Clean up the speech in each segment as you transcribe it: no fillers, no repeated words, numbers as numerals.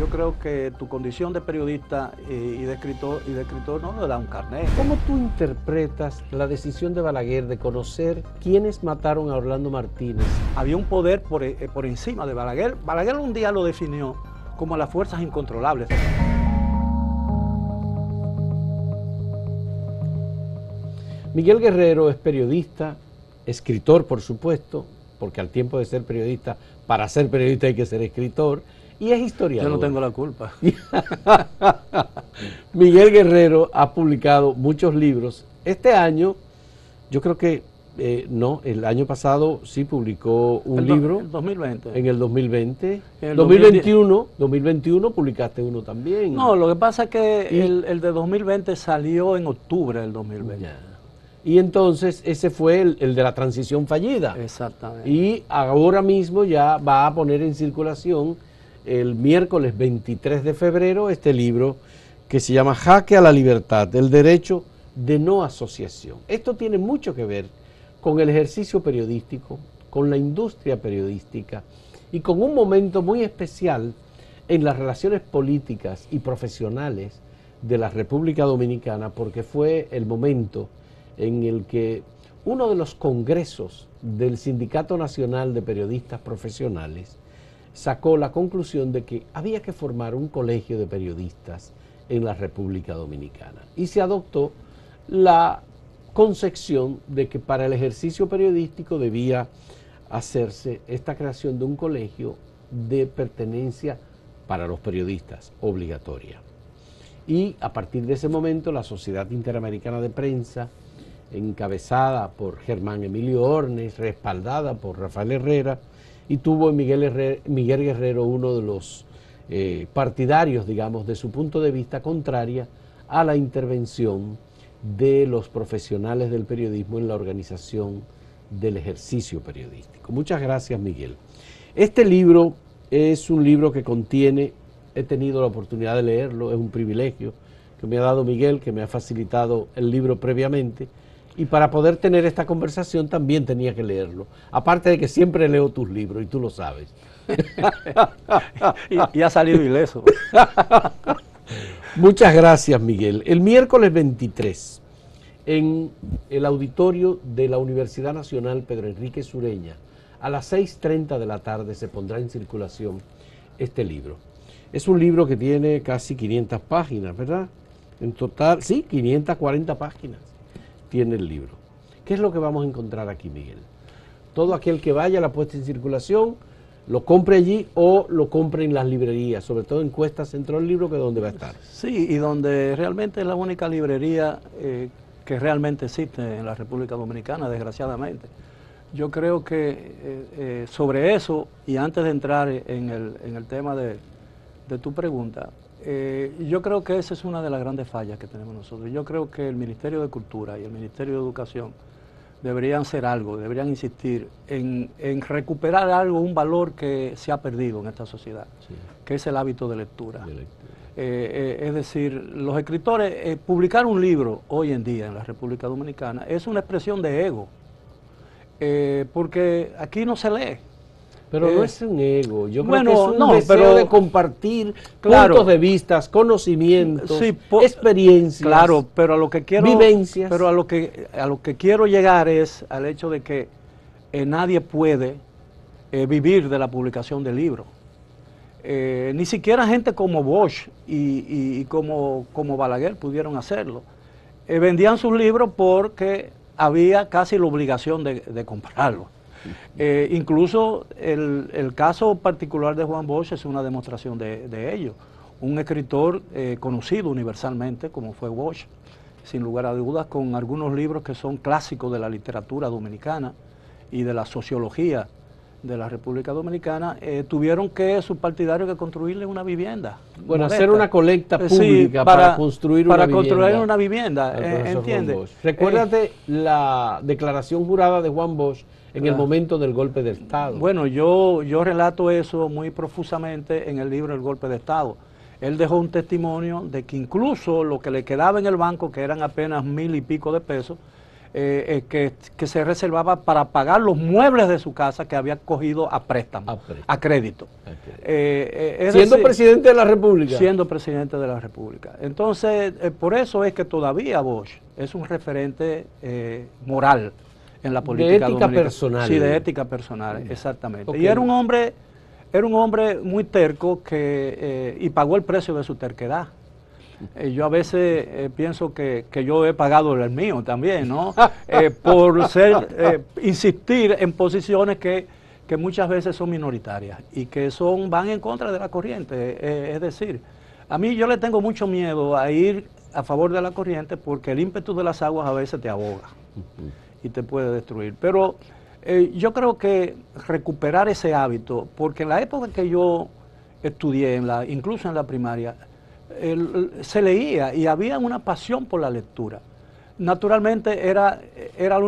Yo creo que tu condición de periodista y de escritor no le da un carnet. ¿Cómo tú interpretas la decisión de Balaguer de conocer quiénes mataron a Orlando Martínez? Había un poder por encima de Balaguer. Balaguer un día lo definió como las fuerzas incontrolables. Miguel Guerrero es periodista, escritor por supuesto, porque al tiempo de ser periodista, para ser periodista hay que ser escritor, y es historiador. Yo no tengo la culpa. Miguel Guerrero ha publicado muchos libros. Este año, yo creo que, el año pasado sí publicó un libro. En 2020. En el 2020. En el 2021 publicaste uno también. No, lo que pasa es que el de 2020 salió en octubre del 2020. Ya. Y entonces ese fue el de la transición fallida. Exactamente. Y ahora mismo ya va a poner en circulación el miércoles 23 de febrero este libro que se llama Jaque a la Libertad, el derecho de no asociación. Esto tiene mucho que ver con el ejercicio periodístico, con la industria periodística y con un momento muy especial en las relaciones políticas y profesionales de la República Dominicana, porque fue el momento en el que uno de los congresos del Sindicato Nacional de Periodistas Profesionales sacó la conclusión de que había que formar un colegio de periodistas en la República Dominicana. Y se adoptó la concepción de que para el ejercicio periodístico debía hacerse esta creación de un colegio de pertenencia para los periodistas, obligatoria. Y a partir de ese momento la Sociedad Interamericana de Prensa, encabezada por Germán Emilio Ornes, respaldada por Rafael Herrera, y tuvo en Miguel Guerrero uno de los partidarios, digamos, de su punto de vista contraria a la intervención de los profesionales del periodismo en la organización del ejercicio periodístico. Muchas gracias, Miguel. Este libro es un libro que contiene, he tenido la oportunidad de leerlo, es un privilegio que me ha dado Miguel, que me ha facilitado el libro previamente, y para poder tener esta conversación también tenía que leerlo. Aparte de que siempre leo tus libros, y tú lo sabes. y ha salido ileso. Muchas gracias, Miguel. El miércoles 23, en el auditorio de la Universidad Nacional Pedro Enrique Sureña, a las 6:30 de la tarde se pondrá en circulación este libro. Es un libro que tiene casi 500 páginas, ¿verdad? En total, sí, 540 páginas tiene el libro. ¿Qué es lo que vamos a encontrar aquí, Miguel? Todo aquel que vaya a la puesta en circulación, lo compre allí o lo compre en las librerías, sobre todo en Cuesta Centro del Libro, que es donde va a estar. Sí, y donde realmente es la única librería que realmente existe en la República Dominicana, desgraciadamente. Yo creo que sobre eso, y antes de entrar en el tema de tu pregunta, yo creo que esa es una de las grandes fallas que tenemos nosotros. Yo creo que el Ministerio de Cultura y el Ministerio de Educación deberían hacer algo, deberían insistir en recuperar algo, un valor que se ha perdido en esta sociedad, sí, que es el hábito de lectura. Es decir, los escritores, publicar un libro hoy en día en la República Dominicana es una expresión de ego, porque aquí no se lee. Pero no es un ego, yo creo que es un deseo de compartir puntos de vista, conocimientos, sí, experiencias, claro, pero a lo que quiero, vivencias. Pero a lo que quiero llegar es al hecho de que nadie puede vivir de la publicación de libros. Ni siquiera gente como Bosch y como Balaguer pudieron hacerlo. Vendían sus libros porque había casi la obligación de comprarlos. Incluso el caso particular de Juan Bosch es una demostración de ello. Un escritor conocido universalmente como fue Bosch, sin lugar a dudas, con algunos libros que son clásicos de la literatura dominicana y de la sociología de la República Dominicana, tuvieron que sus partidarios que construirle una vivienda. Bueno, hacer una colecta pública para construir una vivienda. Para construir una vivienda, ¿entiendes? Recuérdate la declaración jurada de Juan Bosch en el momento del golpe de Estado. Bueno, yo relato eso muy profusamente en el libro El Golpe de Estado. Él dejó un testimonio de que incluso lo que le quedaba en el banco, que eran apenas 1000 y pico de pesos, que se reservaba para pagar los muebles de su casa que había cogido a préstamo, a crédito. Siendo presidente de la República. Siendo presidente de la República. Entonces, por eso es que todavía Bosch es un referente moral en la política de ética personal. Sí, de ética personal, exactamente. Okay. Y era un hombre muy terco y pagó el precio de su terquedad. Yo a veces pienso que yo he pagado el mío también, ¿no? Por insistir en posiciones que muchas veces son minoritarias y que van en contra de la corriente. Es decir, a mí yo le tengo mucho miedo a ir a favor de la corriente porque el ímpetu de las aguas a veces te ahoga y te puede destruir. Pero yo creo que recuperar ese hábito, porque en la época que yo estudié, incluso en la primaria, se leía y había una pasión por la lectura. Naturalmente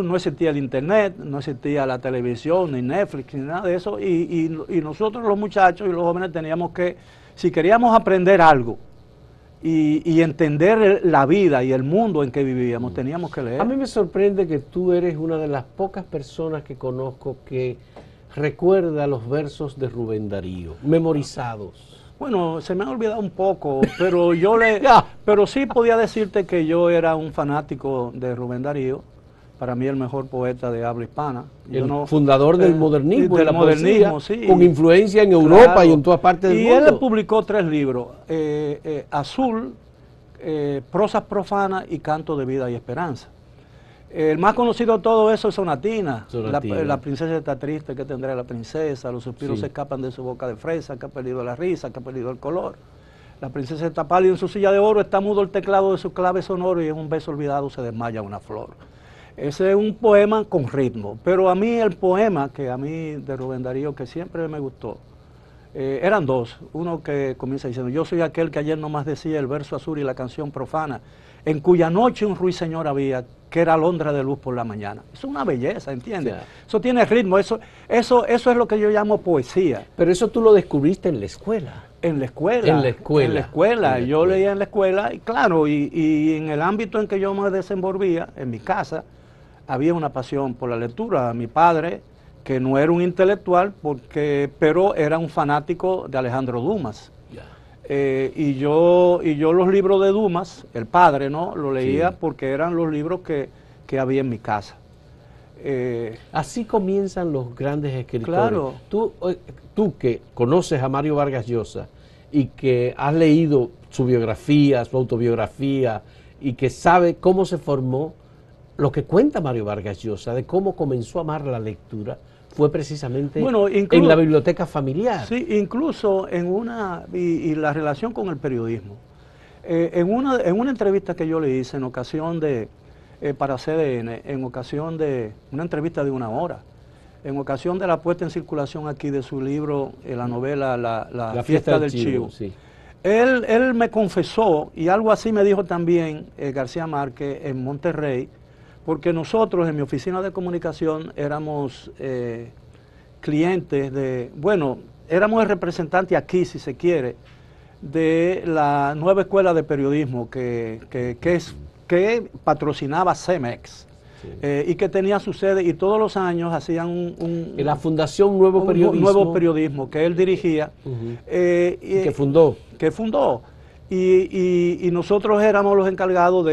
no existía el internet, no existía la televisión, ni Netflix, ni nada de eso, y nosotros los muchachos y los jóvenes teníamos que, si queríamos aprender algo y entender la vida y el mundo en que vivíamos, teníamos que leer. A mí me sorprende que tú eres una de las pocas personas que conozco que recuerda los versos de Rubén Darío, memorizados. Bueno, se me ha olvidado un poco, pero pero sí podía decirte que yo era un fanático de Rubén Darío, para mí el mejor poeta de habla hispana. Fundador del modernismo, del modernismo, sí, con influencia en Europa y en todas partes del mundo. Y él publicó 3 libros, Azul, Prosas profanas y Canto de vida y esperanza. El más conocido de todo eso es Sonatina. La princesa está triste, que tendrá la princesa, los suspiros se escapan de su boca de fresa, que ha perdido la risa, que ha perdido el color. La princesa está pálida en su silla de oro, está mudo el teclado de su clave sonoro y en un beso olvidado se desmaya una flor. Ese es un poema con ritmo, pero a mí el poema que a mí de Rubén Darío que siempre me gustó, eran 2. Uno que comienza diciendo: yo soy aquel que ayer nomás decía el verso azul y la canción profana, en cuya noche un ruiseñor había, que era alondra de luz por la mañana. Eso es una belleza, ¿entiendes? Sí. Eso tiene ritmo, eso es lo que yo llamo poesía. Pero eso tú lo descubriste en la escuela. En la escuela. En la escuela. En la escuela. Yo leía en la escuela y claro, y en el ámbito en que yo me desenvolvía, en mi casa, había una pasión por la lectura. Mi padre, que no era un intelectual, pero era un fanático de Alejandro Dumas. Y yo los libros de Dumas, el padre, ¿no? Lo leía porque eran los libros que había en mi casa. Así comienzan los grandes escritores. Claro. Tú que conoces a Mario Vargas Llosa y que has leído su biografía, su autobiografía y que sabe cómo se formó, lo que cuenta Mario Vargas Llosa de cómo comenzó a amar la lectura fue precisamente en la biblioteca familiar. Sí, incluso y la relación con el periodismo. En una entrevista que yo le hice en ocasión para CDN, en ocasión de una entrevista de 1 hora, en ocasión de la puesta en circulación aquí de su libro, la novela La fiesta del Chivo. Sí. Él me confesó, y algo así me dijo también García Márquez en Monterrey, porque nosotros en mi oficina de comunicación éramos clientes éramos el representante aquí, si se quiere, de la nueva escuela de periodismo que patrocinaba Cemex. Y que tenía su sede y todos los años hacían la Fundación Nuevo Periodismo que él dirigía. Que fundó. Y nosotros éramos los encargados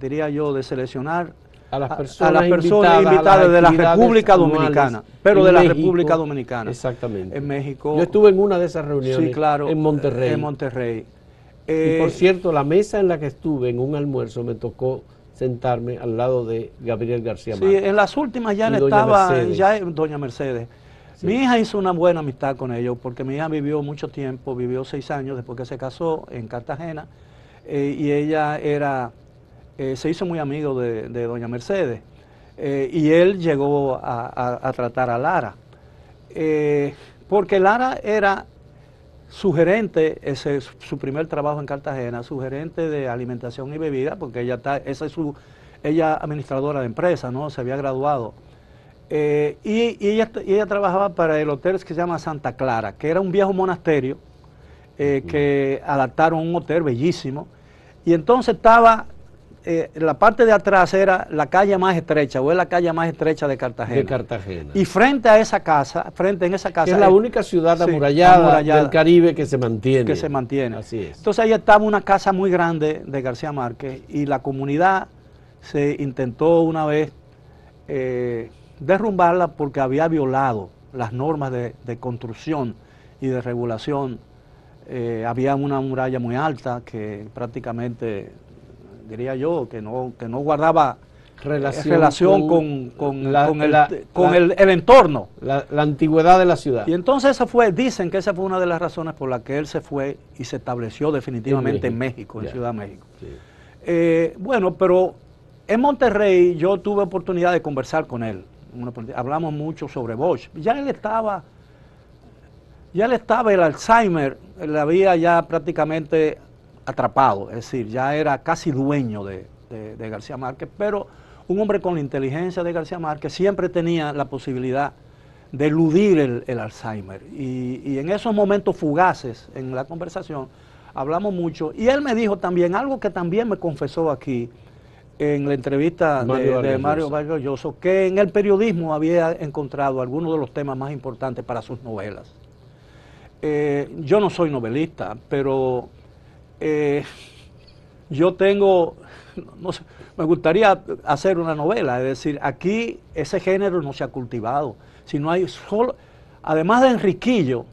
diría yo, de seleccionar a las personas invitadas de la República Dominicana, pero de la República Dominicana. Exactamente. En México. Yo estuve en una de esas reuniones, sí, claro, en Monterrey. En Monterrey. Y por cierto, la mesa en la que estuve en un almuerzo me tocó sentarme al lado de Gabriel García Márquez. Sí, en las últimas ya Doña Mercedes. Sí. Mi hija hizo una buena amistad con ellos, porque mi hija vivió mucho tiempo, vivió 6 años después que se casó en Cartagena, y ella se hizo muy amigo de Doña Mercedes, y él llegó a tratar a Lara, porque Lara era su gerente, ese es su primer trabajo en Cartagena, su gerente de alimentación y bebida, porque ella administradora de empresa, ¿no? Se había graduado. Y ella trabajaba para el hotel que se llama Santa Clara, que era un viejo monasterio que adaptaron un hotel bellísimo. Y entonces estaba la parte de atrás era la calle más estrecha, o es la calle más estrecha de Cartagena. De Cartagena. Y frente a esa casa, que es la única ciudad amurallada del Caribe que se mantiene. Que se mantiene. Así es. Entonces ahí estaba una casa muy grande de García Márquez y la comunidad se intentó una vez derrumbarla porque había violado las normas de construcción y de regulación. Había una muralla muy alta que prácticamente, diría yo, que no guardaba relación con el entorno. La antigüedad de la ciudad. Y entonces dicen que esa fue una de las razones por las que él se fue y se estableció definitivamente en México, en Ciudad México. Sí. Bueno, pero en Monterrey yo tuve oportunidad de conversar con él. Hablamos mucho sobre Bosch. Ya él estaba, el Alzheimer le había ya prácticamente atrapado, es decir, ya era casi dueño de García Márquez, pero un hombre con la inteligencia de García Márquez siempre tenía la posibilidad de eludir el Alzheimer. Y en esos momentos fugaces en la conversación hablamos mucho. Y él me dijo también algo que también me confesó aquí en la entrevista de Mario Vargas Llosa, que en el periodismo había encontrado algunos de los temas más importantes para sus novelas. Yo no soy novelista, pero yo tengo, no sé, me gustaría hacer una novela, es decir, aquí ese género no se ha cultivado, sino hay solo, además de Enriquillo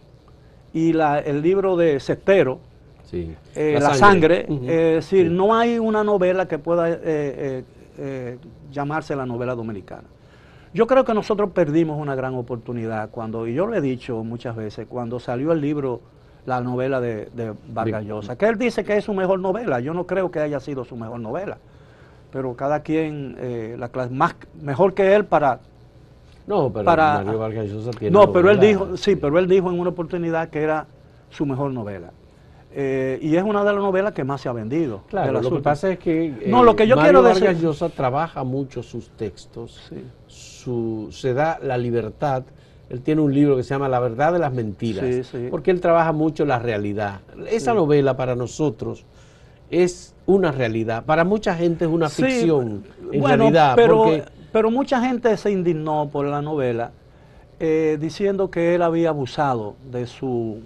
y el libro de Cestero, sí, La Sangre, es decir, sí, no hay una novela que pueda llamarse la novela dominicana. Yo creo que nosotros perdimos una gran oportunidad cuando, y yo lo he dicho muchas veces, cuando salió el libro, la novela de Vargas Llosa, que él dice que es su mejor novela. Yo no creo que haya sido su mejor novela, pero cada quien, mejor que él para... No, pero Mario Vargas Llosa tiene no, pero él dijo, sí, pero él dijo en una oportunidad que era su mejor novela. Y es una de las novelas que más se ha vendido. Claro, lo que pasa es que lo que yo Mario quiero decir, Vargas Llosa trabaja mucho sus textos, sí, se da la libertad. Él tiene un libro que se llama La verdad de las mentiras, sí, sí, porque él trabaja mucho la realidad. Esa novela para nosotros es una realidad, para mucha gente es una ficción, en realidad. Pero mucha gente se indignó por la novela diciendo que él había abusado de su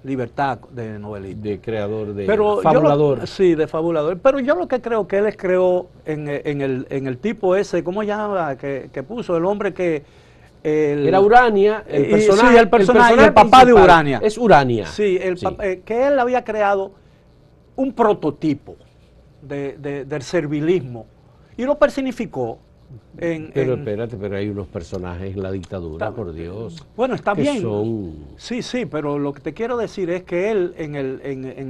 libertad de novelista. De creador, de fabulador. Sí, de fabulador. Pero yo lo que creo que él creó en el tipo ese, ¿cómo llama? Que puso el hombre que... era Urania, el personaje, sí, el personaje, el papá de Urania. Es Urania. Sí, que él había creado un prototipo del servilismo y lo personificó. Pero hay unos personajes en la dictadura, por Dios. Bueno, está bien. Son... Sí, pero lo que te quiero decir es que él, en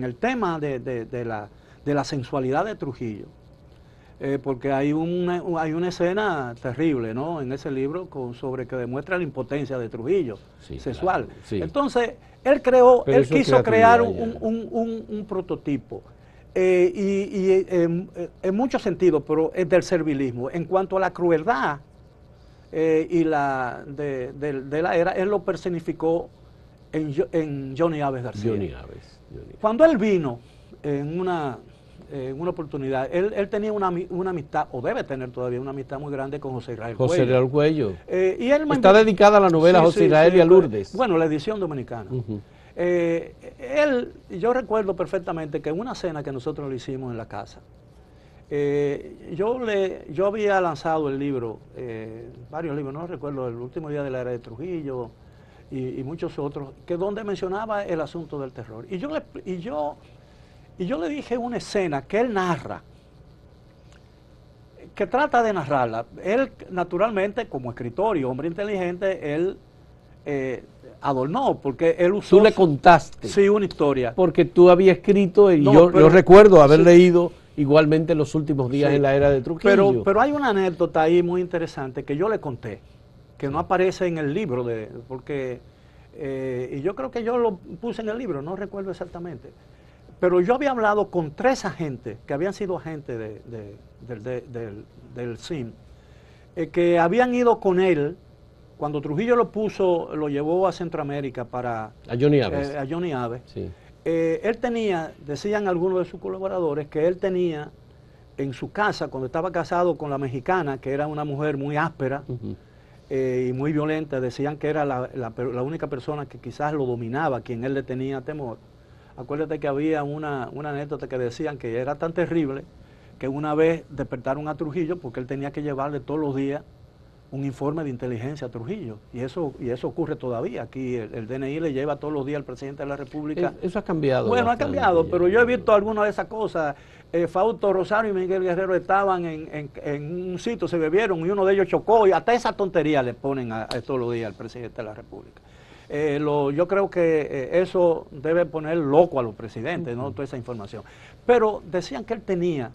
el tema de la sensualidad de Trujillo, porque hay una escena terrible, ¿no?, en ese libro sobre que demuestra la impotencia de Trujillo, sexual. Claro, sí. Entonces, él quiso crear un prototipo. Y en muchos sentidos, pero es del servilismo. En cuanto a la crueldad y de la era, él lo personificó en Johnny Aves García. Johnny Aves. Cuando él vino en una oportunidad, él tenía una amistad, o debe tener todavía una amistad muy grande con José Israel Cuello. José Israel Cuello. Y él está dedicada a la novela José Israel y a Lourdes. Bueno, la edición dominicana. Yo recuerdo perfectamente que en una cena que nosotros le hicimos en la casa, yo había lanzado el libro, varios libros, no recuerdo, El último día de la era de Trujillo y muchos otros, que donde mencionaba el asunto del terror. Y yo le dije una escena que él narra, que trata de narrarla. Él, naturalmente, como escritor y hombre inteligente, él adornó, porque él usó... Tú le contaste. Sí, una historia. Porque tú habías escrito, y yo recuerdo haber leído igualmente Los últimos días en la era de Trujillo. Pero hay una anécdota ahí muy interesante que yo le conté, que no aparece en el libro, porque y yo creo que yo lo puse en el libro, no recuerdo exactamente. Pero yo había hablado con 3 agentes, que habían sido agentes del CIM, que habían ido con él. Cuando Trujillo lo llevó a Centroamérica a Johnny Aves. A Johnny Aves. Sí. Él tenía, decían algunos de sus colaboradores, que él tenía en su casa, cuando estaba casado con la mexicana, que era una mujer muy áspera y muy violenta, decían que era la única persona que quizás lo dominaba, a quien él le tenía temor. Acuérdate que había una anécdota que decían que era tan terrible que una vez despertaron a Trujillo porque él tenía que llevarle todos los días un informe de inteligencia a Trujillo. Y eso ocurre todavía. Aquí el DNI le lleva todos los días al presidente de la República. Eso ha cambiado. Bueno, bastante, ha cambiado, pero yo he visto algunas de esas cosas. Fausto Rosario y Miguel Guerrero estaban en un sitio, se bebieron y uno de ellos chocó, y hasta esa tontería le ponen todos los días al presidente de la República. Yo creo que eso debe poner loco a los presidentes, ¿no? Toda esa información. Pero decían que él creía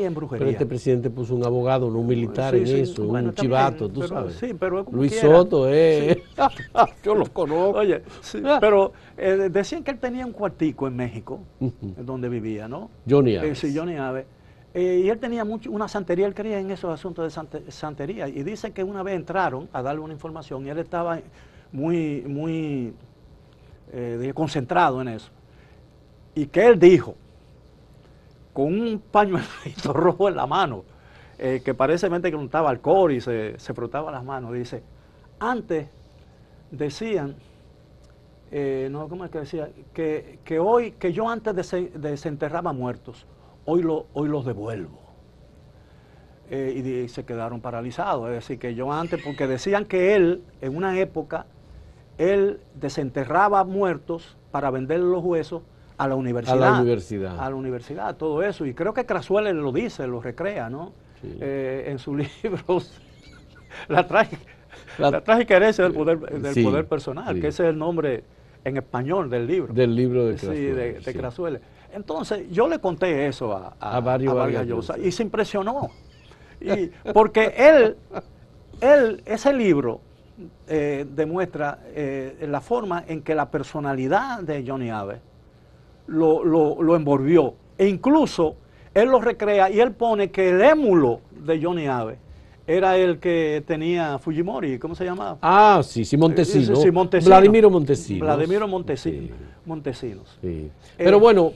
en brujería. Pero este presidente puso un abogado, no un militar en eso, bueno, un chivato, tú pero, sabes. Sí, pero como Luis quiera. Soto, yo lo conozco. Oye, sí, pero decían que él tenía un cuartico en México, donde vivía, ¿no? Johnny Aves. Sí, Johnny Aves. Y él tenía una santería, él creía en esos asuntos de santería. Y dice que una vez entraron a darle una información y él estaba muy concentrado en eso. Y que él dijo, con un pañuelito rojo en la mano, que parece que untaba alcohol y se frotaba las manos, dice, antes decían, no, ¿cómo es que decía? Que yo antes desenterraba muertos, hoy los devuelvo. Y se quedaron paralizados, es decir, que yo antes, porque decían que él, en una época, él desenterraba muertos para venderle los huesos a la universidad. A la universidad. A la universidad, todo eso. Y creo que Crazueles lo dice, lo recrea, ¿no? Sí. En sus libros, la trágica herencia del poder personal, que ese es el nombre en español del libro. Del libro de Crazueles. De Crazueles. Entonces, yo le conté eso a Vargas Llosa y se impresionó. Porque ese libro demuestra la forma en que la personalidad de Johnny Aves lo envolvió. E incluso él lo recrea y él pone que el émulo de Johnny Aves era el que tenía Fujimori, ¿cómo se llamaba? Ah, sí, Montesinos. Sí, Montesinos. Vladimiro Montesinos. Vladimiro Montesinos. Sí. Pero bueno,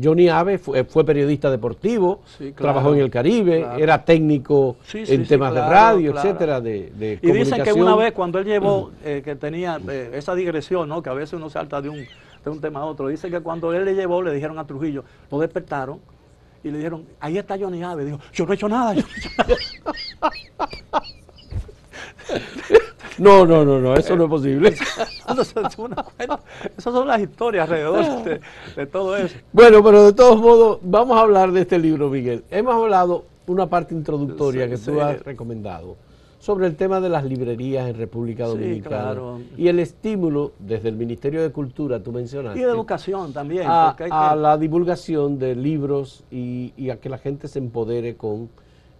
Johnny Aves fue periodista deportivo, trabajó en el Caribe, era técnico en temas de radio, etcétera, de y dicen que una vez cuando él llevó, que tenía esa digresión, ¿no? Que a veces uno salta de un tema a otro, dice que cuando él le llevó, le dijeron a Trujillo, lo despertaron, y le dijeron, ahí está Johnny Aves. Dijo, yo no he hecho nada. No, eso no es posible. Esas son las historias alrededor de todo eso. Bueno, pero de todos modos, vamos a hablar de este libro, Miguel. Hemos hablado una parte introductoria que tú has recomendado sobre el tema de las librerías en República Dominicana. Claro. Y el estímulo desde el Ministerio de Cultura, tú mencionaste. Y de educación también. A la divulgación de libros y a que la gente se empodere con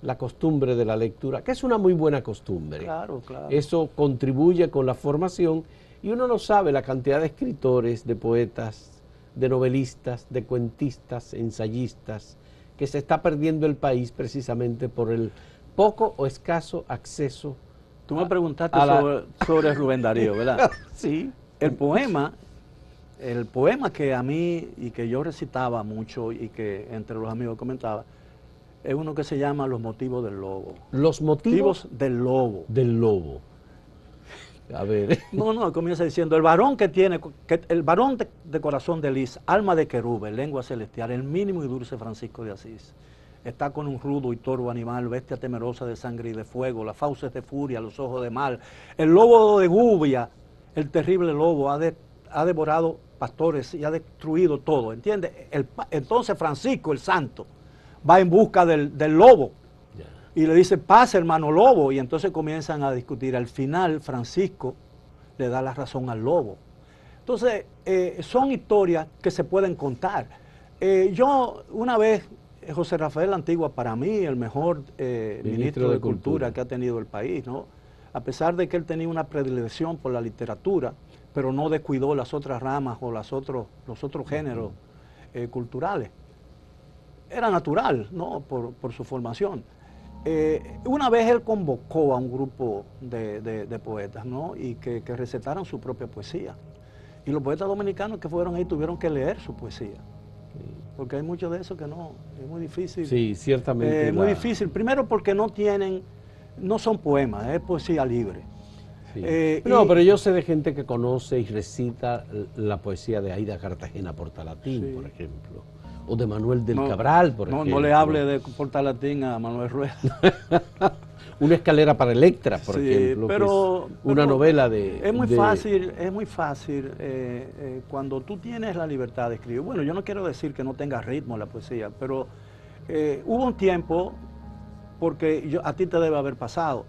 la costumbre de la lectura, que es una muy buena costumbre. Claro. Eso contribuye con la formación y uno no sabe la cantidad de escritores, de poetas, de novelistas, de cuentistas, ensayistas, que se está perdiendo el país precisamente por el poco o escaso acceso. Tú me preguntaste sobre Rubén Darío, ¿verdad? Sí. El poema que a mí y que yo recitaba mucho y que entre los amigos comentaba, es uno que se llama Los motivos del lobo. Los motivos del lobo. Del lobo. A ver. No, comienza diciendo, el varón de corazón de lis, alma de querube, lengua celestial, el mínimo y dulce Francisco de Asís. Está con un rudo y torvo animal, bestia temerosa de sangre y de fuego, las fauces de furia, los ojos de mal. El lobo de Gubia, el terrible lobo, ha devorado pastores y ha destruido todo, ¿entiendes? Entonces Francisco, el santo, va en busca del lobo y le dice, pase hermano lobo, y entonces comienzan a discutir. Al final Francisco le da la razón al lobo. Entonces son historias que se pueden contar. Yo una vez, José Rafael Antigua, para mí el mejor ministro de Cultura que ha tenido el país, ¿no? A pesar de que él tenía una predilección por la literatura, pero no descuidó las otras ramas o los otros géneros culturales. Era natural, ¿no? Por su formación. Una vez él convocó a un grupo de poetas, ¿no? Y que recetaran su propia poesía. Y los poetas dominicanos que fueron ahí tuvieron que leer su poesía. porque hay mucho de eso que no, es muy difícil. Sí, ciertamente. Es muy difícil, primero porque no son poemas, es poesía libre. Sí. No, pero yo sé de gente que conoce y recita la poesía de Aida Cartagena Portalatín, Sí. por ejemplo, o de Manuel del Cabral, por ejemplo. No le hable de Portalatín a Manuel Rueda. Una escalera para Electra, por Sí, ejemplo, pero, que es una novela de... Es muy fácil cuando tú tienes la libertad de escribir. Bueno, yo no quiero decir que no tenga ritmo la poesía, pero hubo un tiempo, porque a ti te debe haber pasado,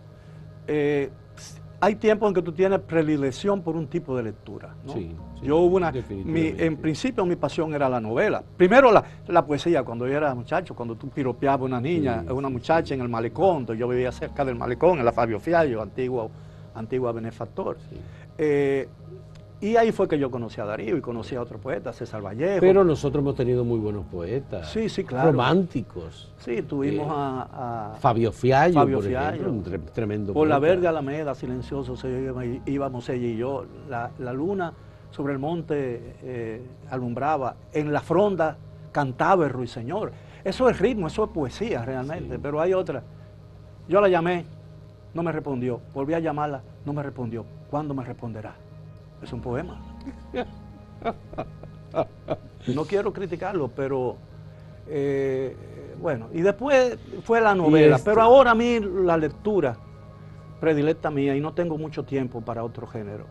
hay tiempos en que tú tienes predilección por un tipo de lectura, ¿no? Sí, sí, yo hubo en principio mi pasión era la novela. Primero la poesía, cuando yo era muchacho, cuando tú piropeabas a una niña, una muchacha en el malecón, entonces yo vivía cerca del malecón, en la Fabio Fiallo, antigua benefactor. Sí. Y ahí fue que yo conocí a Darío y conocí a otro poeta, César Vallejo. Pero nosotros hemos tenido muy buenos poetas. Sí, sí, claro. Románticos. Sí, tuvimos a Fabio Fiallo, por Fiallo, ejemplo, un tremendo por poeta. la verde alameda, silencioso, íbamos ella y yo. La luna sobre el monte alumbraba. En la fronda cantaba el ruiseñor. Eso es ritmo, eso es poesía realmente. Sí. Pero hay otra. Yo la llamé, no me respondió. Volví a llamarla, no me respondió. ¿Cuándo me responderá? Es un poema. No quiero criticarlo, pero bueno, y después fue la novela, pero ahora a mí la lectura predilecta mía, y no tengo mucho tiempo para otro género,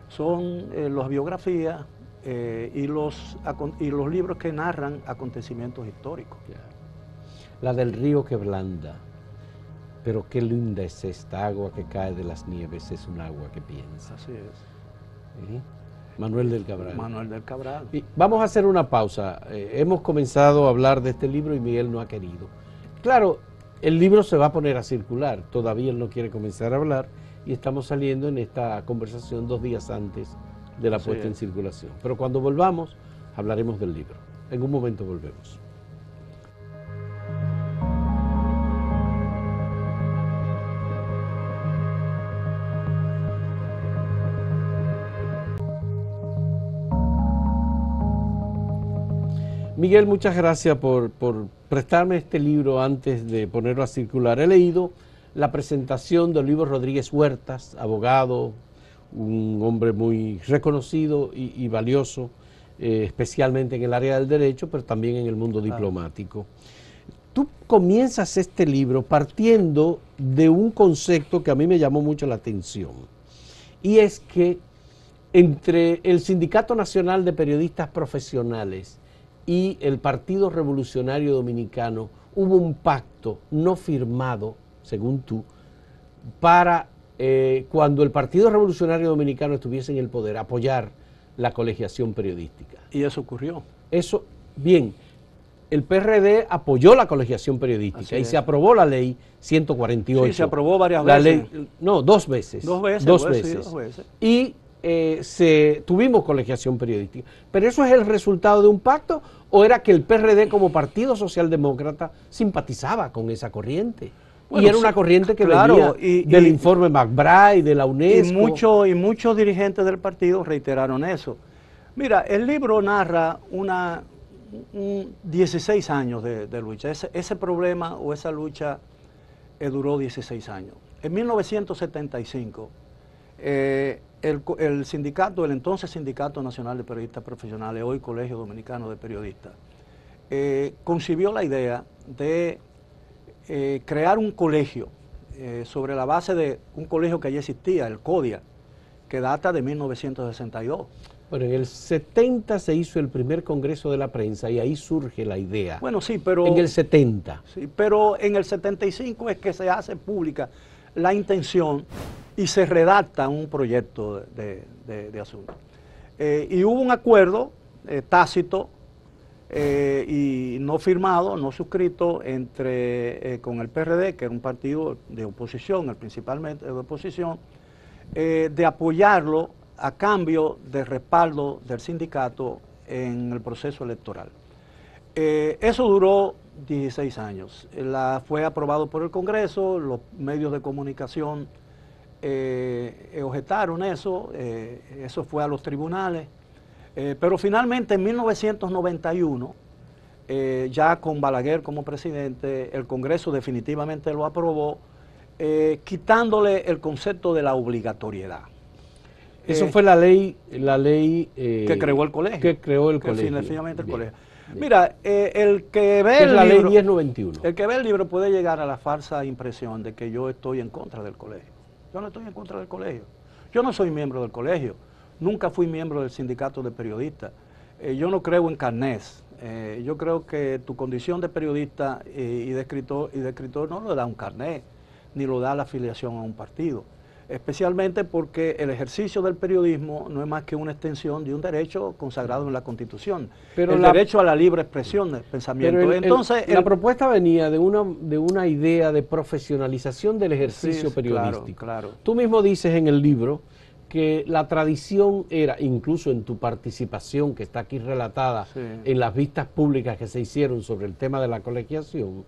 son las biografías y los libros que narran acontecimientos históricos. La del río que blanda, pero qué linda es esta agua que cae de las nieves, es un agua que piensa. Así es. ¿Sí? Manuel del Cabral. Manuel del Cabral. Y vamos a hacer una pausa. Hemos comenzado a hablar de este libro y Miguel no ha querido. Claro, el libro se va a poner a circular. Todavía él no quiere comenzar a hablar y estamos saliendo en esta conversación 2 días antes de la puesta en circulación. Pero cuando volvamos, hablaremos del libro. En un momento volvemos. Miguel, muchas gracias por prestarme este libro antes de ponerlo a circular. He leído la presentación de Olivo Rodríguez Huertas, abogado, un hombre muy reconocido y valioso, especialmente en el área del derecho, pero también en el mundo diplomático. Tú comienzas este libro partiendo de un concepto que a mí me llamó mucho la atención, y es que entre el Sindicato Nacional de Periodistas Profesionales y el Partido Revolucionario Dominicano hubo un pacto no firmado, según tú, para cuando el Partido Revolucionario Dominicano estuviese en el poder, apoyar la colegiación periodística. Y eso ocurrió. Eso, bien, el PRD apoyó la colegiación periodística y se aprobó la ley 148. Sí, se aprobó varias veces. No, 2 veces. 2 veces. Dos veces. Y tuvimos colegiación periodística. ¿Pero eso es el resultado de un pacto o era que el PRD como Partido Socialdemócrata simpatizaba con esa corriente? Bueno, y era una corriente que venía del informe McBride, de la UNESCO. Y muchos dirigentes del partido reiteraron eso. Mira, el libro narra 16 años de lucha. Ese problema o esa lucha duró 16 años. En 1975, el sindicato, el entonces Sindicato Nacional de Periodistas Profesionales, hoy Colegio Dominicano de Periodistas, concibió la idea de crear un colegio sobre la base de un colegio que ya existía, el CODIA, que data de 1962. Bueno, en el 70 se hizo el primer Congreso de la Prensa y ahí surge la idea. Bueno, sí, pero... En el 70. Sí, pero en el 75 es que se hace pública la intención y se redacta un proyecto de asunto. Y hubo un acuerdo tácito y no firmado, no suscrito con el PRD, que era un partido de oposición, principalmente de oposición, de apoyarlo a cambio de respaldo del sindicato en el proceso electoral. Eso duró 16 años. Fue aprobado por el Congreso, los medios de comunicación objetaron eso, eso fue a los tribunales, pero finalmente en 1991 ya con Balaguer como presidente, el Congreso definitivamente lo aprobó, quitándole el concepto de la obligatoriedad. Eso fue la ley que creó el colegio. Que creó el que colegio. Definitivamente el Bien, colegio. bien. Mira, el que ve Es el la libro, ley 1091. el que ve el libro puede llegar a la falsa impresión de que yo estoy en contra del colegio. Yo no estoy en contra del colegio. Yo no soy miembro del colegio. Nunca fui miembro del sindicato de periodistas. Yo no creo en carnés. Yo creo que tu condición de periodista y de escritor no lo da un carnet, ni lo da la afiliación a un partido. Especialmente porque el ejercicio del periodismo no es más que una extensión de un derecho consagrado en la Constitución, Pero el derecho a la libre expresión del pensamiento. Pero Entonces, la propuesta venía de una idea de profesionalización del ejercicio sí, periodístico. Claro. Tú mismo dices en el libro que la tradición era, incluso en tu participación, que está aquí relatada en las vistas públicas que se hicieron sobre el tema de la colegiación,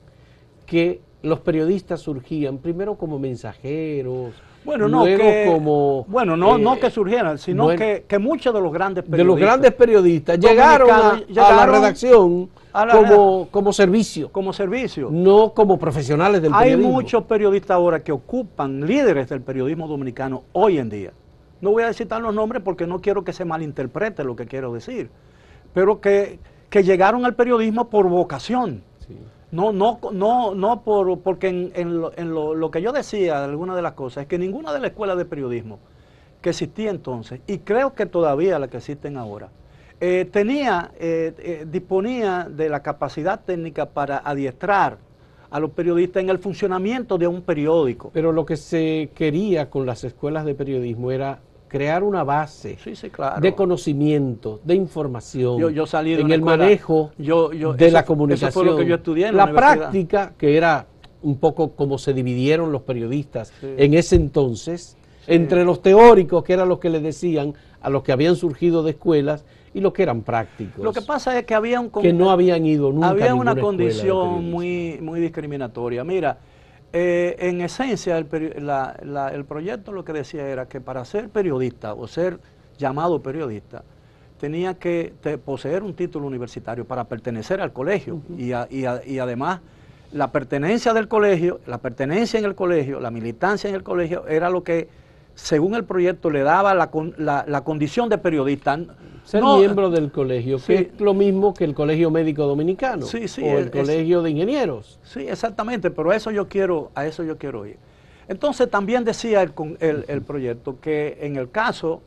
que los periodistas surgían primero como mensajeros, bueno, luego como... Bueno, no que surgieran, sino bueno, que muchos de los grandes periodistas... De los grandes periodistas llegaron a la redacción como servicio. Como servicio. No como profesionales del periodismo. Hay muchos periodistas ahora que ocupan líderes del periodismo dominicano hoy en día. No voy a citar los nombres porque no quiero que se malinterprete lo que quiero decir, pero que llegaron al periodismo por vocación. Sí. No porque en lo que yo decía, alguna de las cosas, es que ninguna de las escuelas de periodismo que existía entonces, y creo que todavía las que existen ahora, disponía de la capacidad técnica para adiestrar a los periodistas en el funcionamiento de un periódico. Pero lo que se quería con las escuelas de periodismo era crear una base claro, de conocimiento, de información, yo salí de en el manejo de la comunicación. Eso fue lo que yo estudié en la práctica, que era un poco como se dividieron los periodistas en ese entonces, entre los teóricos, que eran los que le decían a los que habían surgido de escuelas, y los que eran prácticos. Lo que pasa es que había que no habían ido nunca. Había una condición muy discriminatoria. Mira, en esencia, el proyecto lo que decía era que para ser periodista o ser llamado periodista, tenía que poseer un título universitario para pertenecer al colegio. Y además, la pertenencia del colegio, la pertenencia en el colegio, la militancia en el colegio, era lo que, según el proyecto, le daba la condición de periodista. Ser miembro del colegio, que es lo mismo que el Colegio Médico Dominicano, o el Colegio de Ingenieros. Sí, exactamente, pero a eso yo quiero ir. Entonces también decía el proyecto que en el caso,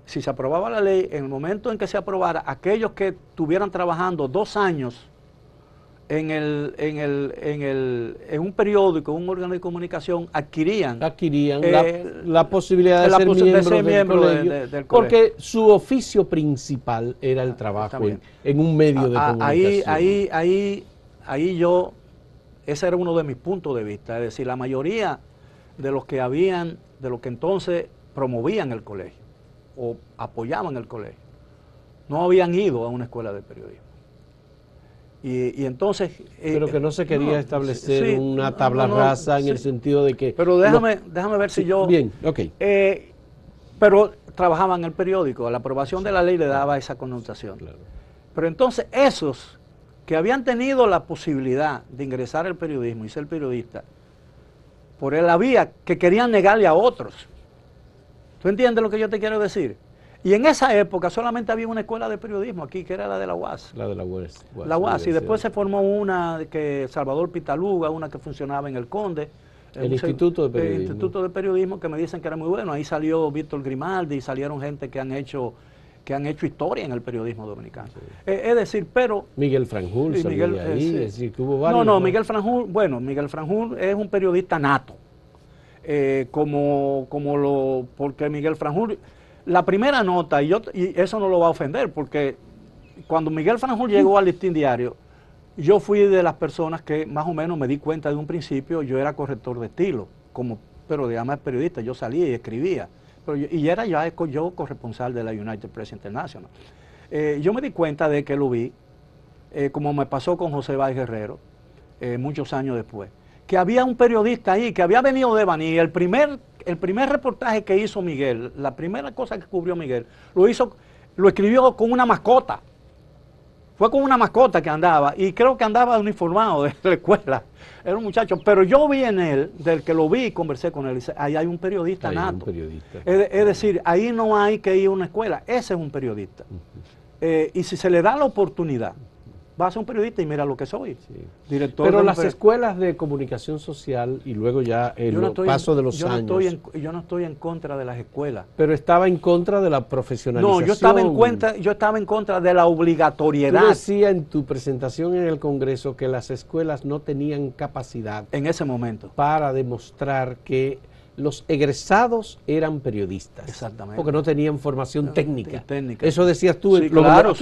si se aprobaba la ley, en el momento en que se aprobara, aquellos que estuvieran trabajando 2 años en un periódico, un órgano de comunicación, adquirían la posibilidad de ser miembro del colegio, porque su oficio principal era el trabajo en un medio de comunicación. Ese era uno de mis puntos de vista, es decir, la mayoría de los que entonces promovían el colegio o apoyaban el colegio, no habían ido a una escuela de periodismo. Y entonces... pero que no se quería establecer una tabla rasa en el sentido de que... Pero déjame ver si yo... Bien, ok. Pero trabajaban en el periódico, la aprobación de la ley le daba esa connotación. Claro. Pero entonces esos que habían tenido la posibilidad de ingresar al periodismo y ser periodistas, por la vía que querían negarle a otros. ¿Tú entiendes lo que yo te quiero decir? Y en esa época solamente había una escuela de periodismo aquí, que era la de la UAS. La de la UAS. La UAS, y después se formó una que Salvador Pitaluga, una que funcionaba en el Conde. El Instituto de Periodismo. El Instituto de Periodismo, que me dicen que era muy bueno. Ahí salió Víctor Grimaldi, salieron gente que han hecho historia en el periodismo dominicano. Sí. Es decir, pero... Miguel Franjul salió de ahí, es decir, que hubo varios. No, Miguel Franjul es un periodista nato. Porque Miguel Franjul... La primera nota, y eso no lo va a ofender, porque cuando Miguel Franjul llegó al Listín Diario, yo fui de las personas que más o menos me di cuenta de un principio, yo era corrector de estilo, pero digamos periodista, yo salía y escribía, y era ya yo corresponsal de la United Press International. Yo me di cuenta de que lo vi, como me pasó con José Báez Guerrero, muchos años después, que había un periodista ahí, que había venido de Baní, el primer reportaje que hizo Miguel, la primera cosa que cubrió Miguel, lo escribió con una mascota. Fue con una mascota que andaba, y creo que andaba uniformado de la escuela. Era un muchacho, pero yo vi en él, del que lo vi y conversé con él, dice, ahí hay un periodista Ahí hay nato. un periodista. Es decir, ahí no hay que ir a una escuela, ese es un periodista. Y si se le da la oportunidad, va a ser un periodista y mira lo que soy. Sí. Director Pero de las escuelas de comunicación social y luego ya el paso de los años. Yo no estoy en contra de las escuelas. Pero estaba en contra de la profesionalización. No, yo estaba en contra de la obligatoriedad. Tú decías en tu presentación en el Congreso que las escuelas no tenían capacidad en ese momento para demostrar que los egresados eran periodistas. Exactamente. Porque no tenían formación técnica. técnica. Eso decías tú. Sí, claro,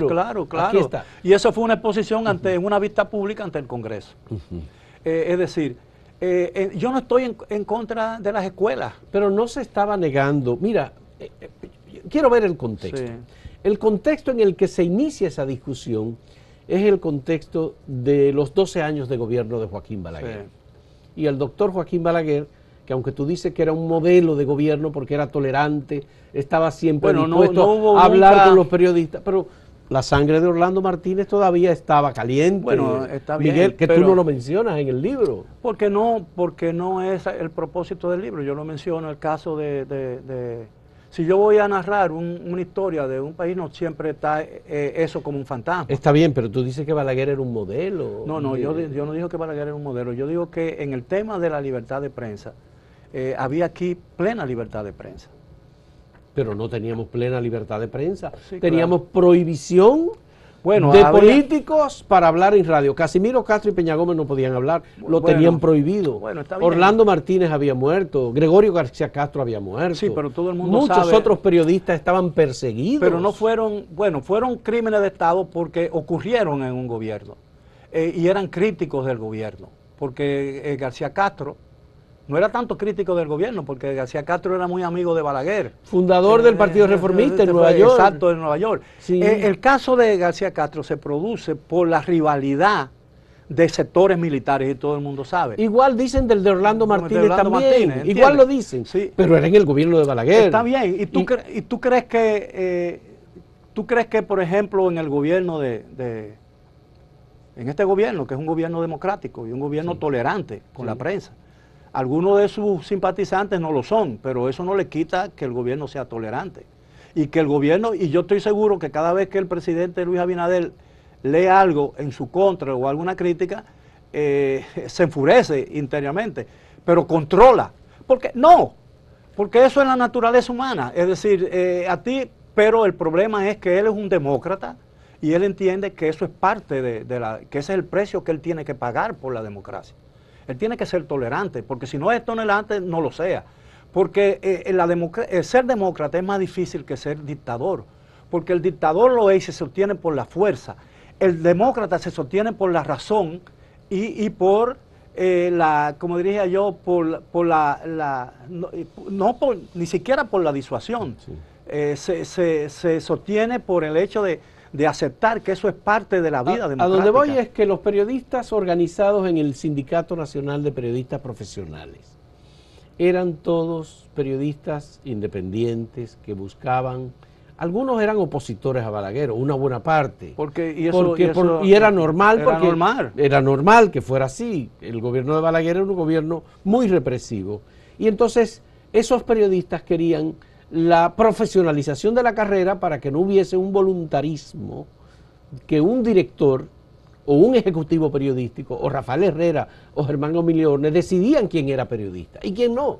claro. Aquí está. Y eso fue una exposición en una vista pública ante el Congreso. Es decir, yo no estoy en contra de las escuelas. Pero no se estaba negando. Mira, quiero ver el contexto. Sí. El contexto en el que se inicia esa discusión es el contexto de los 12 años de gobierno de Joaquín Balaguer. Sí. Y el doctor Joaquín Balaguer, que aunque tú dices que era un modelo de gobierno porque era tolerante, estaba siempre dispuesto a hablar con los periodistas, pero la sangre de Orlando Martínez todavía estaba caliente. Bueno, está bien, Miguel, que tú no lo mencionas en el libro. Porque no es el propósito del libro. Yo lo menciono el caso si yo voy a narrar una historia de un país, no siempre está eso como un fantasma. Está bien, pero tú dices que Balaguer era un modelo. No, yo no digo que Balaguer era un modelo. Yo digo que en el tema de la libertad de prensa, había aquí plena libertad de prensa. Pero no teníamos plena libertad de prensa. Sí, teníamos prohibición de políticos para hablar en radio. Casimiro Castro y Peña Gómez no podían hablar, lo tenían prohibido. Está bien. Orlando Martínez había muerto, Gregorio García Castro había muerto. Sí, pero todo el mundo Muchos otros periodistas estaban perseguidos. Pero no fueron, fueron crímenes de Estado porque ocurrieron en un gobierno. Y eran críticos del gobierno. Porque García Castro no era tanto crítico del gobierno, porque García Castro era muy amigo de Balaguer. Fundador del Partido Reformista en Nueva York. Exacto, en Nueva York. Sí. El caso de García Castro se produce por la rivalidad de sectores militares y todo el mundo sabe. Igual dicen del de Orlando Martínez también. Igual lo dicen, sí. Pero era en el gobierno de Balaguer. Está bien. ¿Y tú crees que, por ejemplo, en el gobierno en este gobierno, que es un gobierno democrático y un gobierno tolerante con la prensa, algunos de sus simpatizantes no lo son, pero eso no le quita que el gobierno sea tolerante. Y que el gobierno, y yo estoy seguro que cada vez que el presidente Luis Abinader lee algo en su contra o alguna crítica, se enfurece interiormente, pero controla. Porque eso es la naturaleza humana. Es decir, pero el problema es que él es un demócrata y él entiende que eso es parte que ese es el precio que él tiene que pagar por la democracia. Él tiene que ser tolerante, porque si no es tolerante, no lo sea. Porque ser demócrata es más difícil que ser dictador, porque el dictador lo es y se sostiene por la fuerza. El demócrata se sostiene por la razón y por como diría yo, ni siquiera por la disuasión. Sí. Se sostiene por el hecho de aceptar que eso es parte de la vida democrática. A donde voy es que los periodistas organizados en el Sindicato Nacional de Periodistas Profesionales eran todos periodistas independientes que buscaban, algunos eran opositores a Balaguer, una buena parte. Y era normal, era normal que fuera así. El gobierno de Balaguer era un gobierno muy represivo. Y entonces esos periodistas querían la profesionalización de la carrera para que no hubiese un voluntarismo que un director o un ejecutivo periodístico o Rafael Herrera o Germán Omiliorne decidían quién era periodista y quién no.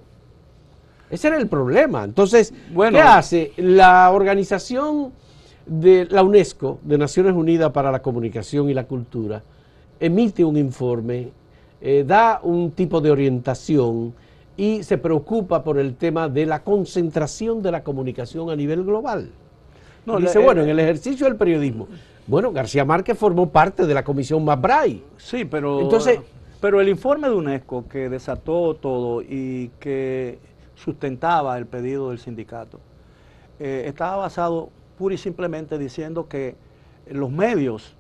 Ese era el problema. Entonces, ¿qué hace? La organización de la UNESCO, de Naciones Unidas para la Comunicación y la Cultura, emite un informe, da un tipo de orientación y se preocupa por el tema de la concentración de la comunicación a nivel global. Dice, en el ejercicio del periodismo, García Márquez formó parte de la comisión McBride. Sí, pero el informe de UNESCO que desató todo y que sustentaba el pedido del sindicato, estaba basado pura y simplemente diciendo que los medios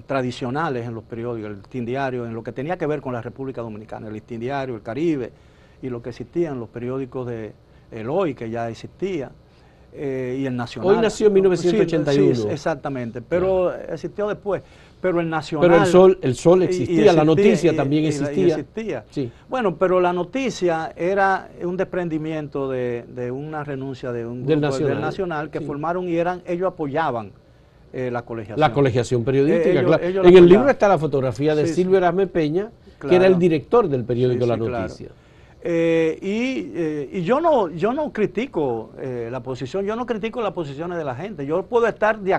tradicionales en los periódicos, el Listín Diario, en lo que tenía que ver con la República Dominicana, el Listín Diario, el Caribe, y lo que existían, los periódicos de El Hoy, que ya existía, y el Nacional. Hoy nació en 1981. Sí, exactamente, pero existió después. Pero el Nacional... Pero el sol existía, la noticia también existía. Sí. Bueno, pero la noticia era un desprendimiento de una renuncia de un grupo del Nacional que formaron y ellos apoyaban la colegiación. La colegiación periodística, claro. En el libro está la fotografía de Silvio Erasme Peña, claro, que era el director del periódico La Noticia. Claro. Y yo no critico la posición, yo no critico las posiciones de la gente, yo puedo estar de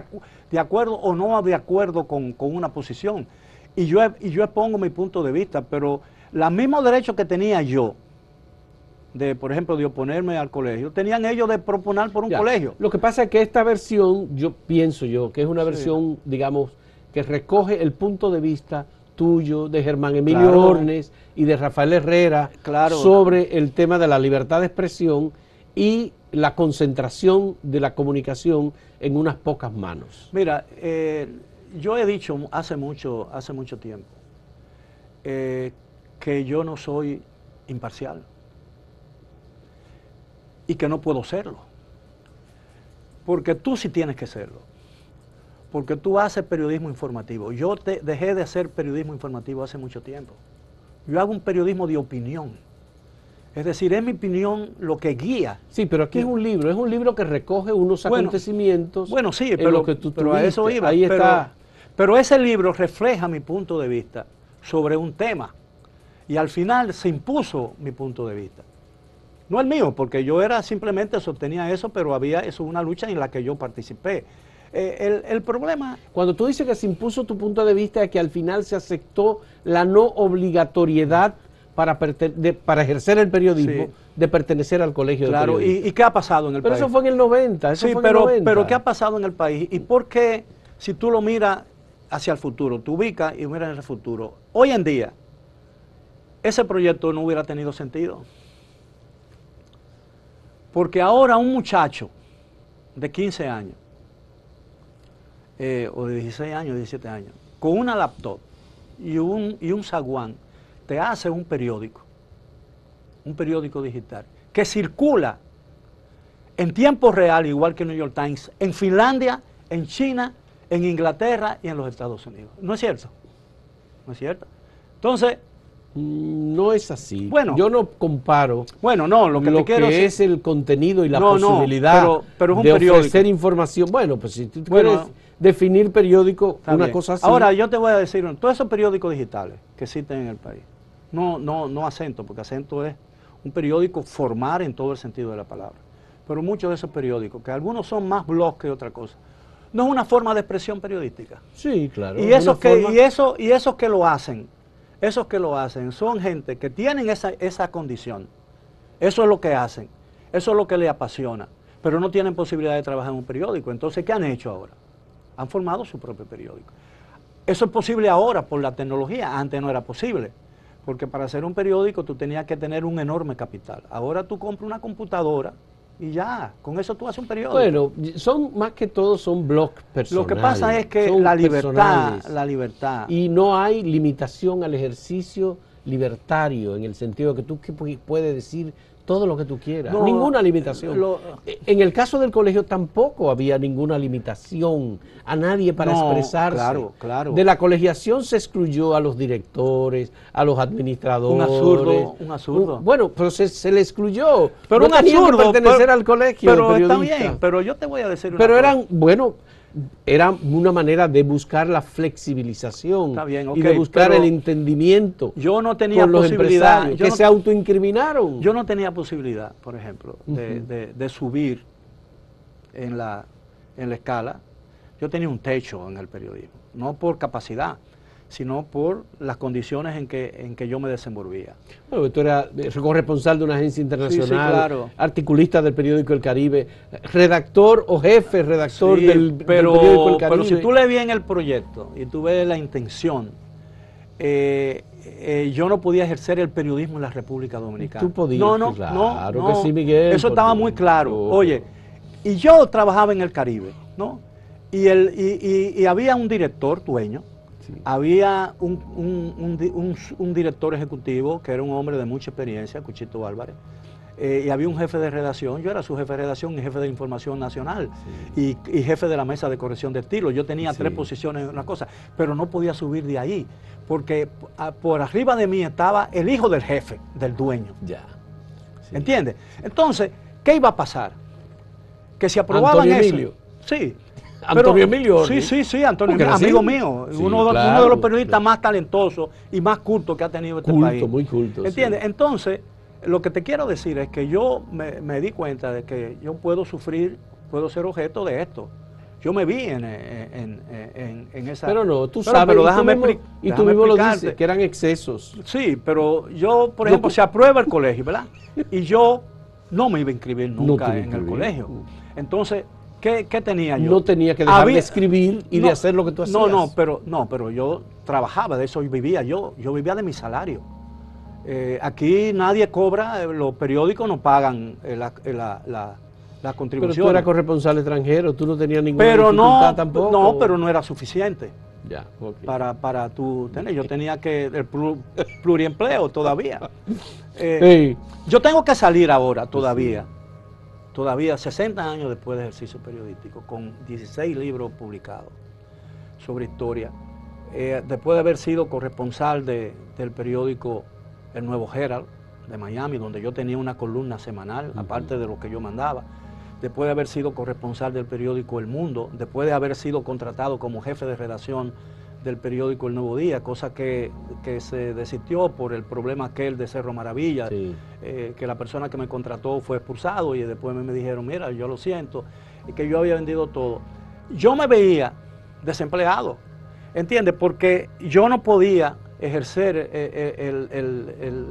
acuerdo o no de acuerdo con una posición, y yo expongo mi punto de vista, pero los mismos derechos que tenía yo, por ejemplo, de oponerme al colegio, tenían ellos de proponer por un colegio. Lo que pasa es que esta versión, pienso que es una versión, digamos, que recoge el punto de vista tuyo, de Germán Emilio Ornes y de Rafael Herrera sobre el tema de la libertad de expresión y la concentración de la comunicación en unas pocas manos. Mira, yo he dicho hace mucho tiempo que yo no soy imparcial y que no puedo serlo, porque tú sí tienes que serlo. Porque tú haces periodismo informativo. Yo dejé de hacer periodismo informativo hace mucho tiempo. Yo hago un periodismo de opinión. Es decir, es mi opinión lo que guía. Sí, pero aquí es un libro que recoge unos acontecimientos. Bueno, sí, pero a eso iba. Ahí está. Pero ese libro refleja mi punto de vista sobre un tema. Y al final se impuso mi punto de vista. No el mío, porque yo simplemente sostenía eso, pero eso una lucha en la que yo participé. El problema... Cuando tú dices que se impuso tu punto de vista, es que al final se aceptó la no obligatoriedad para ejercer el periodismo de pertenecer al colegio de periodistas. ¿Y qué ha pasado en el país? Pero eso fue en el 90, pero ¿qué ha pasado en el país? ¿Y por qué, si tú lo miras hacia el futuro, tú ubicas y miras el futuro, hoy en día, ese proyecto no hubiera tenido sentido? Porque ahora un muchacho de 15 años, o de 16 años, 17 años, con una laptop y un zaguán, te hace un periódico digital, que circula en tiempo real, igual que el New York Times, en Finlandia, en China, en Inglaterra y en los Estados Unidos. ¿No es cierto? ¿No es cierto? Entonces... No es así. Bueno, yo no comparo lo que es el contenido y la posibilidad pero es un de periódico. Ofrecer información. Bueno, pues si tú quieres definir periódico, una cosa así. Ahora, yo te voy a decir, todos esos periódicos digitales que existen en el país, no Acento, porque Acento es un periódico formal en todo el sentido de la palabra, pero muchos de esos periódicos, que algunos son más blogs que otra cosa, no es una forma de expresión periodística. Sí, claro. Y esos que lo hacen, son gente que tienen esa condición. Eso es lo que hacen, eso es lo que les apasiona, pero no tienen posibilidad de trabajar en un periódico. Entonces, ¿qué han hecho ahora? Han formado su propio periódico. Eso es posible ahora por la tecnología, antes no era posible, porque para hacer un periódico tú tenías que tener un enorme capital. Ahora tú compras una computadora y ya, con eso tú haces un periódico. Bueno, más que todo son blogs personales. Lo que pasa es que la libertad... Y no hay limitación al ejercicio libertario, en el sentido de que tú puedes decir todo lo que tú quieras, ninguna limitación. En el caso del colegio tampoco había ninguna limitación a nadie para expresarse. Claro. De la colegiación se excluyó a los directores, a los administradores. Un absurdo. Bueno, pero se le excluyó. Pero no tenían que pertenecer al colegio. Pero está bien, pero yo te voy a decir una cosa. Era una manera de buscar la flexibilización y de buscar el entendimiento. Yo no tenía con los posibilidad que se autoincriminaron. Yo no tenía posibilidad, por ejemplo, de subir en la escala. Yo tenía un techo en el periodismo, no por capacidad, sino por las condiciones en que yo me desenvolvía. Bueno, tú eras corresponsal de una agencia internacional, articulista del periódico El Caribe, redactor o jefe redactor del periódico El Caribe. Pero si tú lees bien el proyecto y tú ves la intención, yo no podía ejercer el periodismo en la República Dominicana. Tú podías, claro que sí, Miguel. Eso estaba muy claro. Oye, y yo trabajaba en El Caribe, ¿no? Y había un director, dueño. Sí. Había un director ejecutivo que era un hombre de mucha experiencia, Cuchito Álvarez, y había un jefe de redacción, yo era su jefe de redacción y jefe de información nacional, y jefe de la mesa de corrección de estilo. Yo tenía 3 posiciones en una cosa, pero no podía subir de ahí, porque por arriba de mí estaba el hijo del jefe, del dueño. Ya. Sí. ¿Entiendes? Entonces, ¿qué iba a pasar? Que si aprobaban Antonio eso... Emilio. Sí. Antonio Emilio. Sí, Antonio Emilio, amigo mío, Sí, uno claro, de los periodistas más talentosos y más cultos que ha tenido este país. Muy culto. ¿Entiendes? Sí. Entonces, lo que te quiero decir es que yo me di cuenta de que yo puedo sufrir, puedo ser objeto de esto. Yo me vi en esa... Pero no, tú sabes, pero déjame y tú mismo lo dices, que eran excesos. Sí, pero yo, por ejemplo, se aprueba el colegio, ¿verdad? Y yo no me iba a inscribir nunca en el colegio. Entonces, ¿qué tenía yo? No tenía que dejar de escribir y de hacer lo que tú hacías. Pero yo trabajaba de eso y vivía. Yo vivía de mi salario. Aquí nadie cobra, los periódicos no pagan la contribución. Pero tú eras corresponsal extranjero, tú no tenías ninguna dificultad tampoco. No, pero no era suficiente. Ya, okay. Para tú tener. Yo tenía que el pluriempleo todavía. Yo tengo que salir ahora todavía. Todavía 60 años después de ejercicio periodístico, con 16 libros publicados sobre historia, después de haber sido corresponsal del periódico El Nuevo Herald de Miami, donde yo tenía una columna semanal, aparte de lo que yo mandaba, después de haber sido corresponsal del periódico El Mundo, después de haber sido contratado como jefe de redacción del periódico El Nuevo Día, cosa que se desistió por el problema aquel de Cerro Maravilla, que la persona que me contrató fue expulsado y después me dijeron, mira, yo lo siento, y que yo había vendido todo. Yo me veía desempleado, ¿entiendes? Porque yo no podía ejercer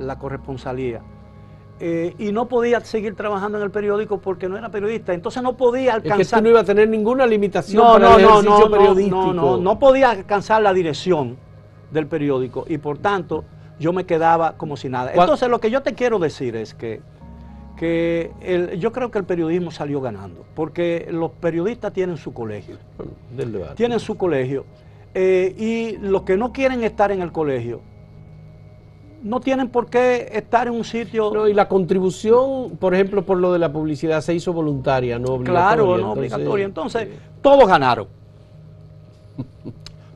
la corresponsalía. Y no podía seguir trabajando en el periódico porque no era periodista, entonces no podía alcanzar... Es que tú no ibas a tener ninguna limitación para el ejercicio periodístico. No podía alcanzar la dirección del periódico y por tanto yo me quedaba como si nada. Entonces lo que yo te quiero decir es que yo creo que el periodismo salió ganando, porque los periodistas tienen su colegio, tienen su colegio, y los que no quieren estar en el colegio, no tienen por qué estar en un sitio... No, y la contribución, por ejemplo, por lo de la publicidad se hizo voluntaria, no obligatoria. Claro, no obligatoria. Entonces, todos ganaron.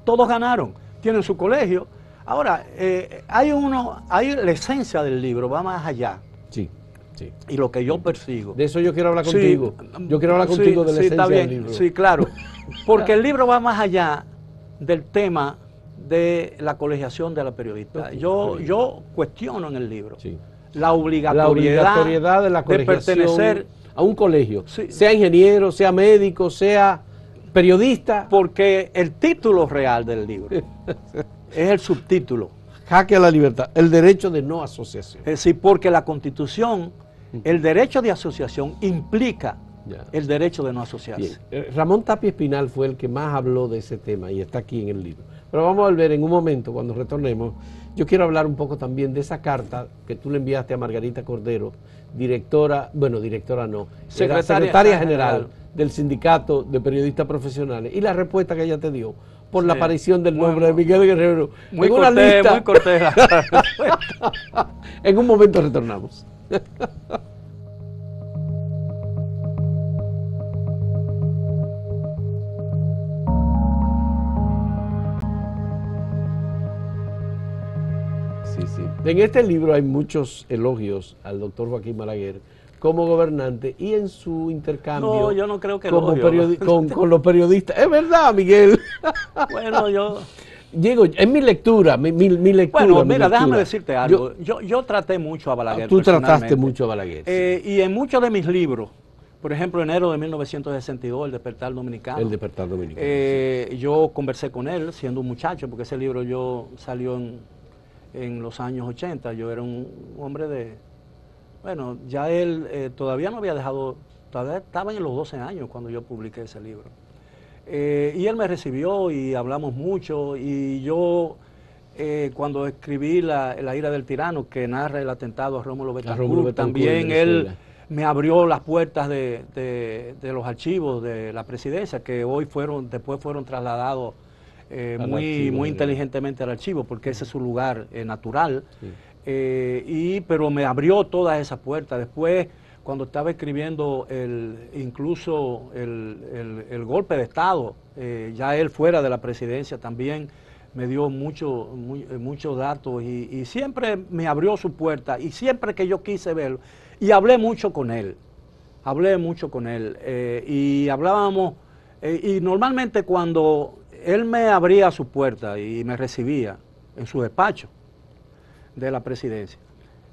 Todos ganaron. Tienen su colegio. Ahora, hay la esencia del libro, va más allá. Sí. Y lo que yo persigo. De eso yo quiero hablar contigo. Yo quiero hablar contigo de la esencia del libro. Sí, claro. Porque el libro va más allá del tema de la colegiación de la periodista. Yo cuestiono en el libro la obligatoriedad de la colegiación de pertenecer a un colegio, sea ingeniero, sea médico, sea periodista. Porque el título real del libro es el subtítulo. Jaque a la libertad, el derecho de no asociación. Es decir, porque la Constitución, el derecho de asociación implica el derecho de no asociarse. Ramón Tapia Espinal fue el que más habló de ese tema y está aquí en el libro. Pero vamos a volver en un momento, cuando retornemos. Yo quiero hablar un poco también de esa carta que tú le enviaste a Margarita Cordero, secretaria general del Sindicato de Periodistas Profesionales, y la respuesta que ella te dio por la aparición del nombre de Miguel Guerrero muy en una lista. Muy cortés. En un momento retornamos. En este libro hay muchos elogios al doctor Joaquín Balaguer como gobernante y en su intercambio no, yo no creo que con los periodistas. Es verdad, Miguel. Bueno, Diego, es mi lectura, mi lectura. Bueno, mira, déjame decirte algo. Yo traté mucho a Balaguer. Tú trataste mucho a Balaguer. Y en muchos de mis libros, por ejemplo, enero de 1962, El Despertar Dominicano. El Despertar Dominicano. Yo conversé con él siendo un muchacho, porque ese libro salió en los años 80, yo era un hombre bueno, ya él todavía no había dejado, todavía estaba en los 12 años cuando yo publiqué ese libro. Y él me recibió y hablamos mucho, y yo cuando escribí la ira del tirano, que narra el atentado a Rómulo Betancourt, también él me abrió las puertas de los archivos de la presidencia, que después fueron trasladados muy inteligentemente al archivo, porque ese es su lugar natural. Pero me abrió todas esas puertas. Después, cuando estaba escribiendo incluso el golpe de Estado, ya él fuera de la presidencia también me dio muchos datos y siempre me abrió su puerta y siempre que yo quise verlo. Y hablé mucho con él, y hablábamos, y normalmente cuando él me abría su puerta y me recibía en su despacho de la presidencia,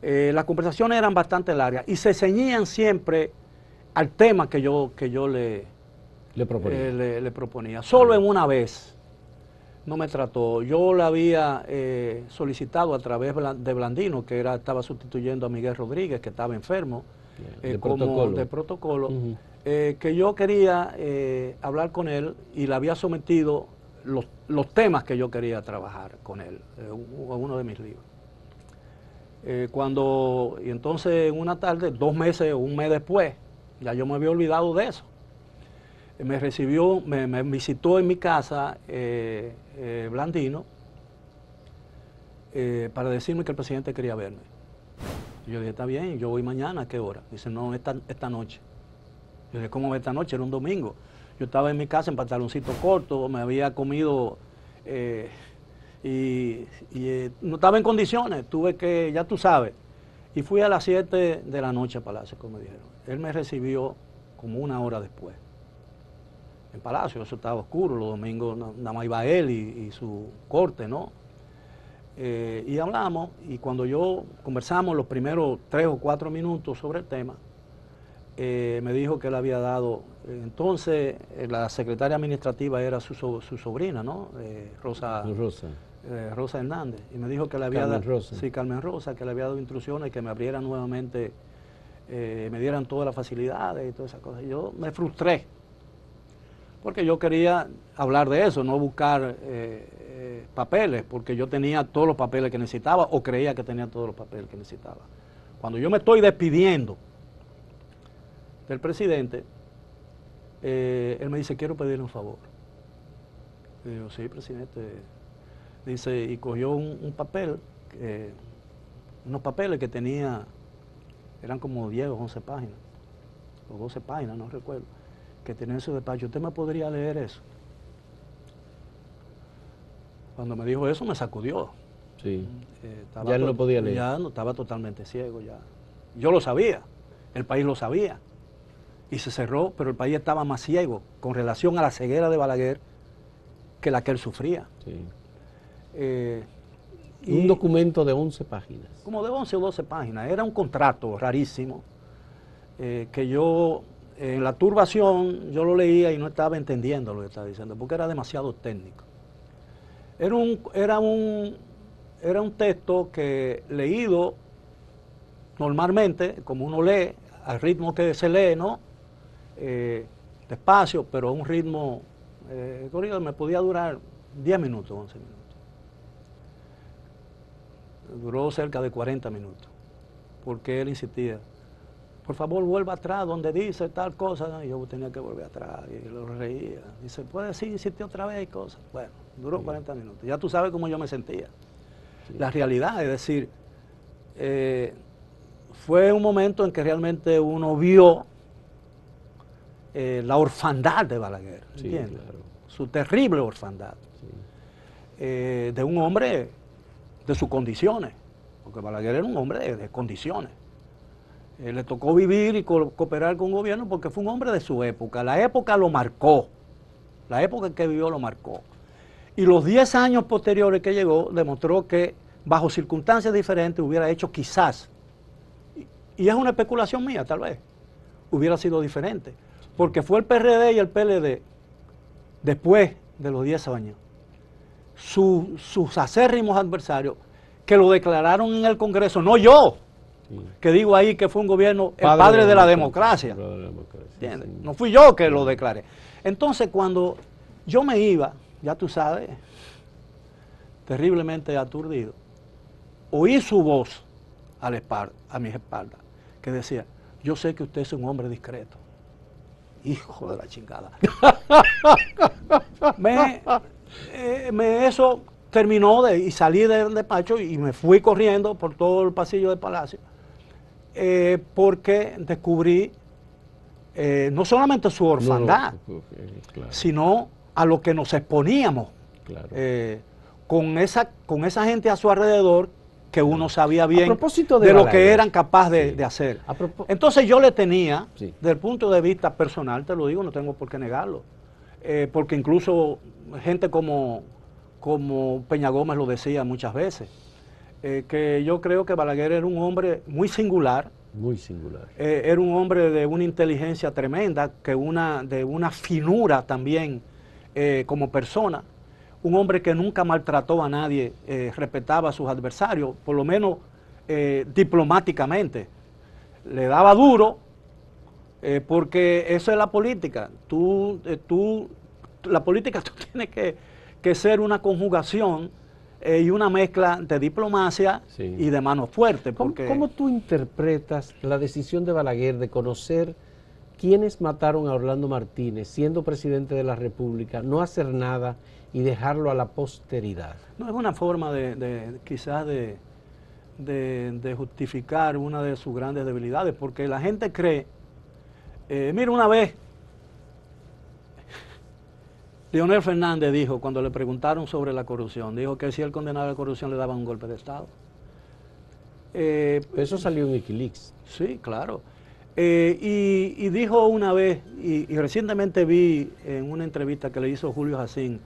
las conversaciones eran bastante largas y se ceñían siempre al tema que yo le proponía. Solo en una vez no me trató. Yo le había solicitado a través de Blandino, que estaba sustituyendo a Miguel Rodríguez, que estaba enfermo, de protocolo, que yo quería hablar con él y le había sometido los temas que yo quería trabajar con él, uno de mis libros. Y entonces en una tarde, 2 meses o un mes después, ya yo me había olvidado de eso. Me recibió, me visitó en mi casa Blandino para decirme que el presidente quería verme. Y yo dije, está bien, yo voy mañana, ¿a qué hora? Dice, no, esta noche. Yo dije, ¿cómo esta noche? Era un domingo. Yo estaba en mi casa en pantaloncito corto, me había comido no estaba en condiciones, tuve que, ya tú sabes. Y fui a las 7 de la noche a Palacio, como me dijeron. Él me recibió como 1 hora después. En Palacio, eso estaba oscuro, los domingos nada más iba él y su corte, ¿no? Y hablamos, y cuando conversamos los primeros 3 o 4 minutos sobre el tema, me dijo que él había dado, entonces la secretaria administrativa era su sobrina, ¿no? Rosa Hernández, y me dijo que le había dado, sí, Carmen Rosa, que le había dado instrucciones que me abrieran nuevamente, me dieran todas las facilidades y todas esas cosas. Yo me frustré, porque yo quería hablar de eso, no buscar papeles, porque yo tenía todos los papeles que necesitaba, o creía que tenía todos los papeles que necesitaba. Cuando yo me estoy despidiendo del presidente, él me dice, quiero pedirle un favor. Y digo, sí, presidente. Dice, y cogió un papel, unos papeles que tenía, eran como 10 o 11 páginas, o 12 páginas, no recuerdo, que tenía en su despacho. ¿Usted me podría leer eso? Cuando me dijo eso me sacudió. Sí. Ya él no podía leer. Ya no, estaba totalmente ciego ya. Yo lo sabía, el país lo sabía. Y se cerró, pero el país estaba más ciego con relación a la ceguera de Balaguer que la que él sufría. Sí. Un documento de 11 páginas. Como de 11 o 12 páginas. Era un contrato rarísimo que yo, en la turbación, yo lo leía y no estaba entendiendo lo que estaba diciendo, porque era demasiado técnico. Era un texto que, leído normalmente, como uno lee, al ritmo que se lee, ¿no? Despacio, pero a un ritmo corrido, me podía durar 10 minutos, 11 minutos. Duró cerca de 40 minutos, porque él insistía, por favor vuelva atrás donde dice tal cosa, ¿no? Y yo tenía que volver atrás, y lo reía. Dice, puede sí, insiste otra vez y cosas. Bueno, duró 40 minutos. Ya tú sabes cómo yo me sentía. Sí. La realidad, es decir, fue un momento en que realmente uno vio la orfandad de Balaguer, ¿entiendes? Sí, claro. Su terrible orfandad. Sí. De un hombre de sus condiciones, porque Balaguer era un hombre de condiciones. Le tocó vivir y cooperar con un gobierno porque fue un hombre de su época. La época lo marcó, la época en que vivió lo marcó. Y los 10 años posteriores que llegó demostró que bajo circunstancias diferentes hubiera hecho quizás, y es una especulación mía tal vez, hubiera sido diferente. Porque fue el PRD y el PLD, después de los 10 años, sus acérrimos adversarios, que lo declararon en el Congreso, no yo, sí, que digo ahí que fue un gobierno, el padre de la democracia. ¿Entiendes? Sí. No fui yo que lo declaré. Entonces, cuando yo me iba, ya tú sabes, terriblemente aturdido, oí su voz a mis espaldas, que decía, yo sé que usted es un hombre discreto. Hijo de la chingada. Eso y salí del despacho y me fui corriendo por todo el pasillo del Palacio, porque descubrí no solamente su orfandad, claro, sino a lo que nos exponíamos, claro. con esa gente a su alrededor que uno sabía bien de lo Balaguer, que eran capaces de hacer. Entonces yo le tenía, desde el punto de vista personal, te lo digo, no tengo por qué negarlo, porque incluso gente como Peña Gómez lo decía muchas veces, que yo creo que Balaguer era un hombre muy singular. Muy singular. Era un hombre de una inteligencia tremenda, de una finura también como persona. Un hombre que nunca maltrató a nadie, respetaba a sus adversarios, por lo menos diplomáticamente. Le daba duro, porque eso es la política. La política tú tienes que ser una conjugación y una mezcla de diplomacia y de mano fuerte. ¿Cómo tú interpretas la decisión de Balaguer de conocer quiénes mataron a Orlando Martínez, siendo presidente de la República, no hacer nada y dejarlo a la posteridad? No, es una forma quizás de justificar una de sus grandes debilidades, porque la gente cree, mira, una vez Leonel Fernández dijo, cuando le preguntaron sobre la corrupción, dijo que si él condenaba la corrupción le daban un golpe de Estado. Eso salió en Wikileaks. Sí, claro. Y dijo una vez, y recientemente vi en una entrevista que le hizo Julio Jacín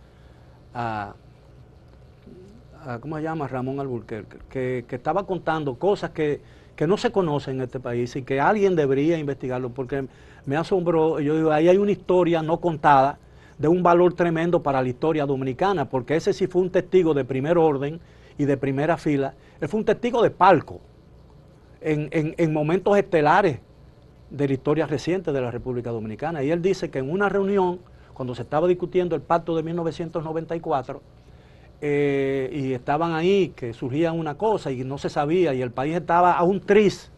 ¿cómo se llama? Ramón Alburquerque, que estaba contando cosas que no se conocen en este país y que alguien debería investigarlo, porque me asombró. Yo digo, ahí hay una historia no contada de un valor tremendo para la historia dominicana, porque ese sí fue un testigo de primer orden y de primera fila. Él fue un testigo de palco en momentos estelares de la historia reciente de la República Dominicana. Y él dice que en una reunión, cuando se estaba discutiendo el pacto de 1994, y estaban ahí, que surgía una cosa y no se sabía, y el país estaba a un tris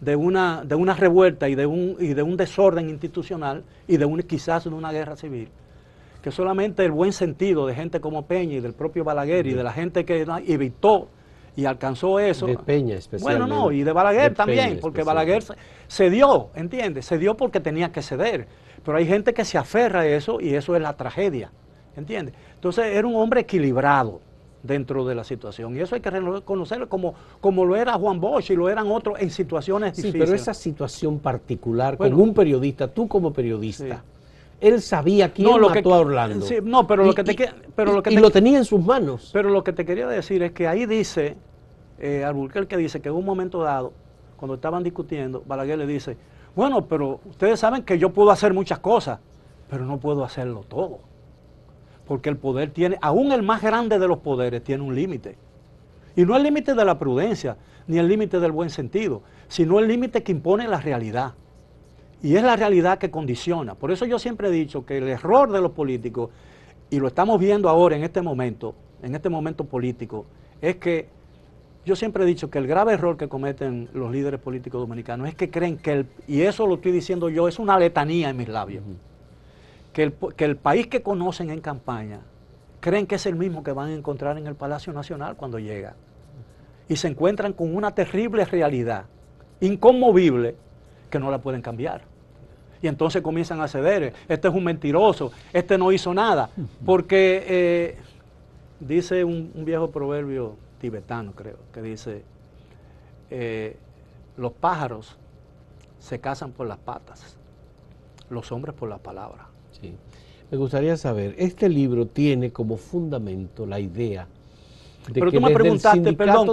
de una revuelta y de un desorden institucional y quizás de una guerra civil, que solamente el buen sentido de gente como Peña y del propio Balaguer y de la gente que evitó y alcanzó eso. De Peña especialmente. Bueno, no, y de Balaguer también, porque Balaguer se dio, ¿entiendes? Se dio porque tenía que ceder. Pero hay gente que se aferra a eso y eso es la tragedia, ¿entiendes? Entonces era un hombre equilibrado dentro de la situación y eso hay que reconocerlo como lo era Juan Bosch y lo eran otros en situaciones difíciles. Sí, pero esa situación particular, bueno, con un periodista, tú como periodista, él sabía quién mató a Orlando. Sí, no, pero lo tenía en sus manos. Pero lo que te quería decir es que ahí dice, Alburquerque dice que en un momento dado, cuando estaban discutiendo, Balaguer le dice, bueno, pero ustedes saben que yo puedo hacer muchas cosas, pero no puedo hacerlo todo. Porque el poder tiene, aún el más grande de los poderes tiene un límite. Y no el límite de la prudencia, ni el límite del buen sentido, sino el límite que impone la realidad. Y es la realidad que condiciona. Por eso yo siempre he dicho que el error de los políticos, y lo estamos viendo ahora en este momento político, es que yo siempre he dicho que el grave error que cometen los líderes políticos dominicanos es que creen que y eso lo estoy diciendo yo, es una letanía en mis labios, que el país que conocen en campaña, creen que es el mismo que van a encontrar en el Palacio Nacional cuando llega. Y se encuentran con una terrible realidad, inconmovible, que no la pueden cambiar. Y entonces comienzan a ceder, este es un mentiroso, este no hizo nada, porque dice un viejo proverbio tibetano, creo, que dice, los pájaros se cazan por las patas, los hombres por las palabras. Sí. Me gustaría saber, este libro tiene como fundamento la idea de pero que tú me preguntaste, perdón,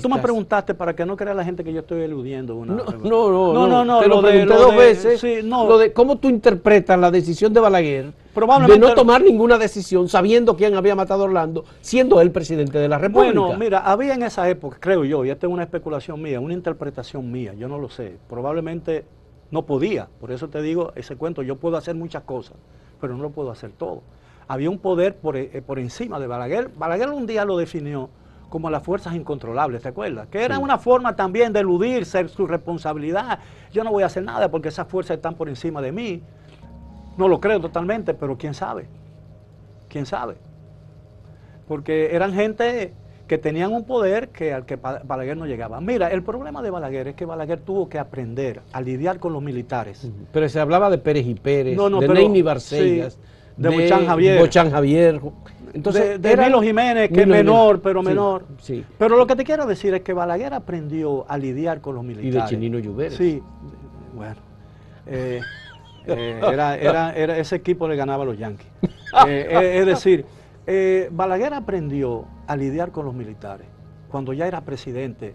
tú me preguntaste para que no crea la gente que yo estoy eludiendo una. No, te lo pregunté dos veces. Sí, no. Lo de cómo tú interpretas la decisión de Balaguer probablemente de no tomar ninguna decisión sabiendo quién había matado a Orlando, siendo él presidente de la República. Bueno, mira, había en esa época, creo yo, y esta es una especulación mía, una interpretación mía, yo no lo sé, probablemente no podía, por eso te digo ese cuento, yo puedo hacer muchas cosas, pero no lo puedo hacer todo. Había un poder por encima de Balaguer. Balaguer un día lo definió como las fuerzas incontrolables, ¿te acuerdas? Que era una forma también de eludir su responsabilidad. Yo no voy a hacer nada porque esas fuerzas están por encima de mí. No lo creo totalmente, pero quién sabe. ¿Quién sabe? porque eran gente que tenían un poder que al que Balaguer no llegaba. Mira, el problema de Balaguer es que Balaguer tuvo que aprender a lidiar con los militares. Pero se hablaba de Pérez y Pérez, de pero, Neimi Barcellas, sí, de Bochán Javier. Entonces, de Milo Jiménez, que es menor, pero sí, menor. Sí. Pero lo que te quiero decir es que Balaguer aprendió a lidiar con los militares. Y de Chinino Lluveres. Sí, bueno. Era ese equipo le ganaba a los Yankees. Es decir, Balaguer aprendió a lidiar con los militares cuando ya era presidente.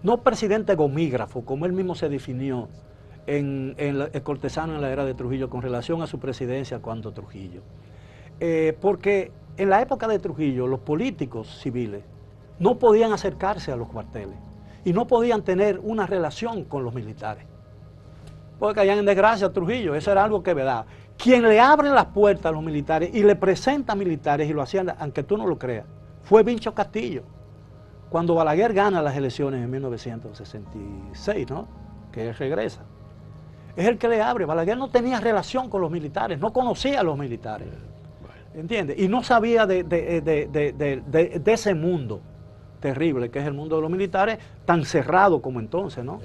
No presidente gomígrafo, como él mismo se definió en el cortesano en la era de Trujillo con relación a su presidencia cuando Trujillo. Porque en la época de Trujillo los políticos civiles no podían acercarse a los cuarteles y no podían tener una relación con los militares. Porque caían en desgracia a Trujillo, eso era algo que vedaba. Quien le abre las puertas a los militares y le presenta militares, y lo hacían, aunque tú no lo creas, fue Vincho Castillo. Cuando Balaguer gana las elecciones en 1966, ¿no? Que él regresa. Es el que le abre. Balaguer no tenía relación con los militares, no conocía a los militares. ¿Entiendes? Y no sabía de ese mundo terrible, que es el mundo de los militares, tan cerrado como entonces, ¿no?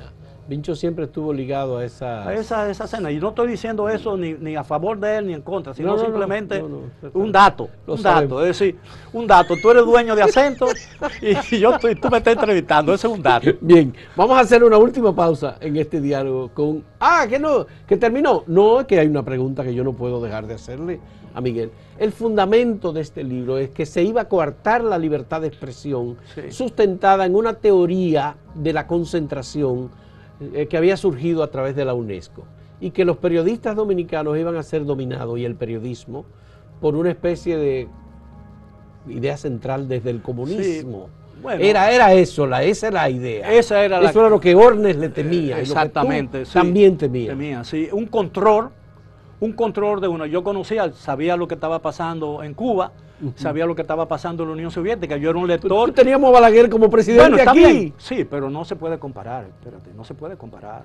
Vincho siempre estuvo ligado a esa escena. Y no estoy diciendo eso ni a favor de él ni en contra, sino simplemente un dato. Es decir, un dato. Tú eres dueño de Acento y tú me estás entrevistando. Ese es un dato. Bien, vamos a hacer una última pausa en este diálogo con... que terminó. No, es que hay una pregunta que yo no puedo dejar de hacerle a Miguel. El fundamento de este libro es que se iba a coartar la libertad de expresión, sustentada en una teoría de la concentración que había surgido a través de la UNESCO, y que los periodistas dominicanos iban a ser dominados, y el periodismo, por una especie de idea central desde el comunismo. Sí, bueno, era eso, esa era la idea. Eso era lo que Ornes le temía. Exactamente. Y lo que tú también temía. Sí, un control de uno. Yo sabía lo que estaba pasando en Cuba, sabía lo que estaba pasando en la Unión Soviética. Yo era un lector. Tú teníamos a Balaguer como presidente aquí. Bien. Sí, pero no se puede comparar. Espérate, no se puede comparar.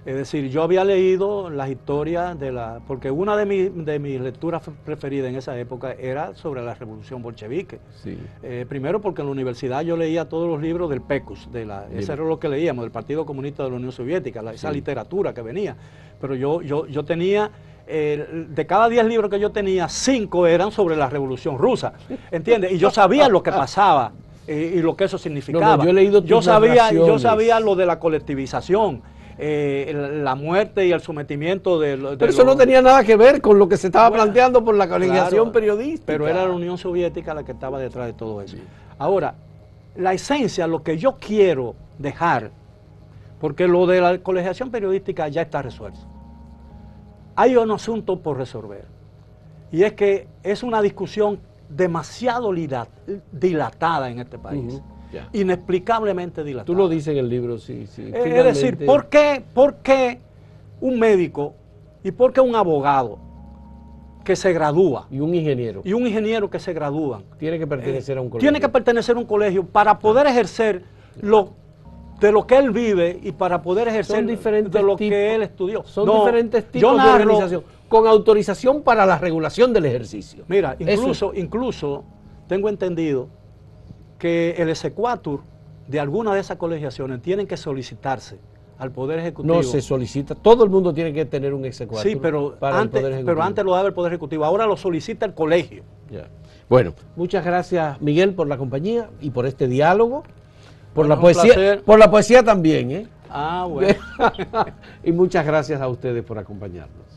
Es decir, yo había leído las historias porque una de mis lecturas preferidas en esa época era sobre la revolución bolchevique. Sí. Primero porque en la universidad yo leía todos los libros del PECUS, ese era lo que leíamos, del Partido Comunista de la Unión Soviética, esa literatura que venía. Pero yo tenía... de cada 10 libros que yo tenía, 5 eran sobre la Revolución Rusa, ¿entiendes? Y yo sabía lo que pasaba y lo que eso significaba. Yo he leído yo sabía lo de la colectivización, la muerte y el sometimiento de Pero eso no tenía nada que ver con lo que se estaba planteando por la colegiación periodística. Pero era la Unión Soviética la que estaba detrás de todo eso. Ahora, la esencia, lo que yo quiero dejar, porque lo de la colegiación periodística ya está resuelto. Hay un asunto por resolver, y es que es una discusión demasiado dilatada en este país, inexplicablemente dilatada. Tú lo dices en el libro, sí. Es decir, ¿por qué un médico y por qué un abogado que se gradúa y un ingeniero que se gradúan tiene que pertenecer a un colegio? Tiene que pertenecer a un colegio para poder ejercer de lo que él vive y para poder ejercer de lo que él estudió. Son diferentes tipos de organización, con autorización para la regulación del ejercicio. Mira, incluso tengo entendido que el exequatur de alguna de esas colegiaciones tienen que solicitarse al Poder Ejecutivo. No se solicita, todo el mundo tiene que tener un exequatur. Sí, pero antes lo daba el Poder Ejecutivo, ahora lo solicita el colegio. Ya. Bueno, muchas gracias, Miguel, por la compañía y por este diálogo. Por la poesía también, ¿eh? Ah, bueno. Y muchas gracias a ustedes por acompañarnos.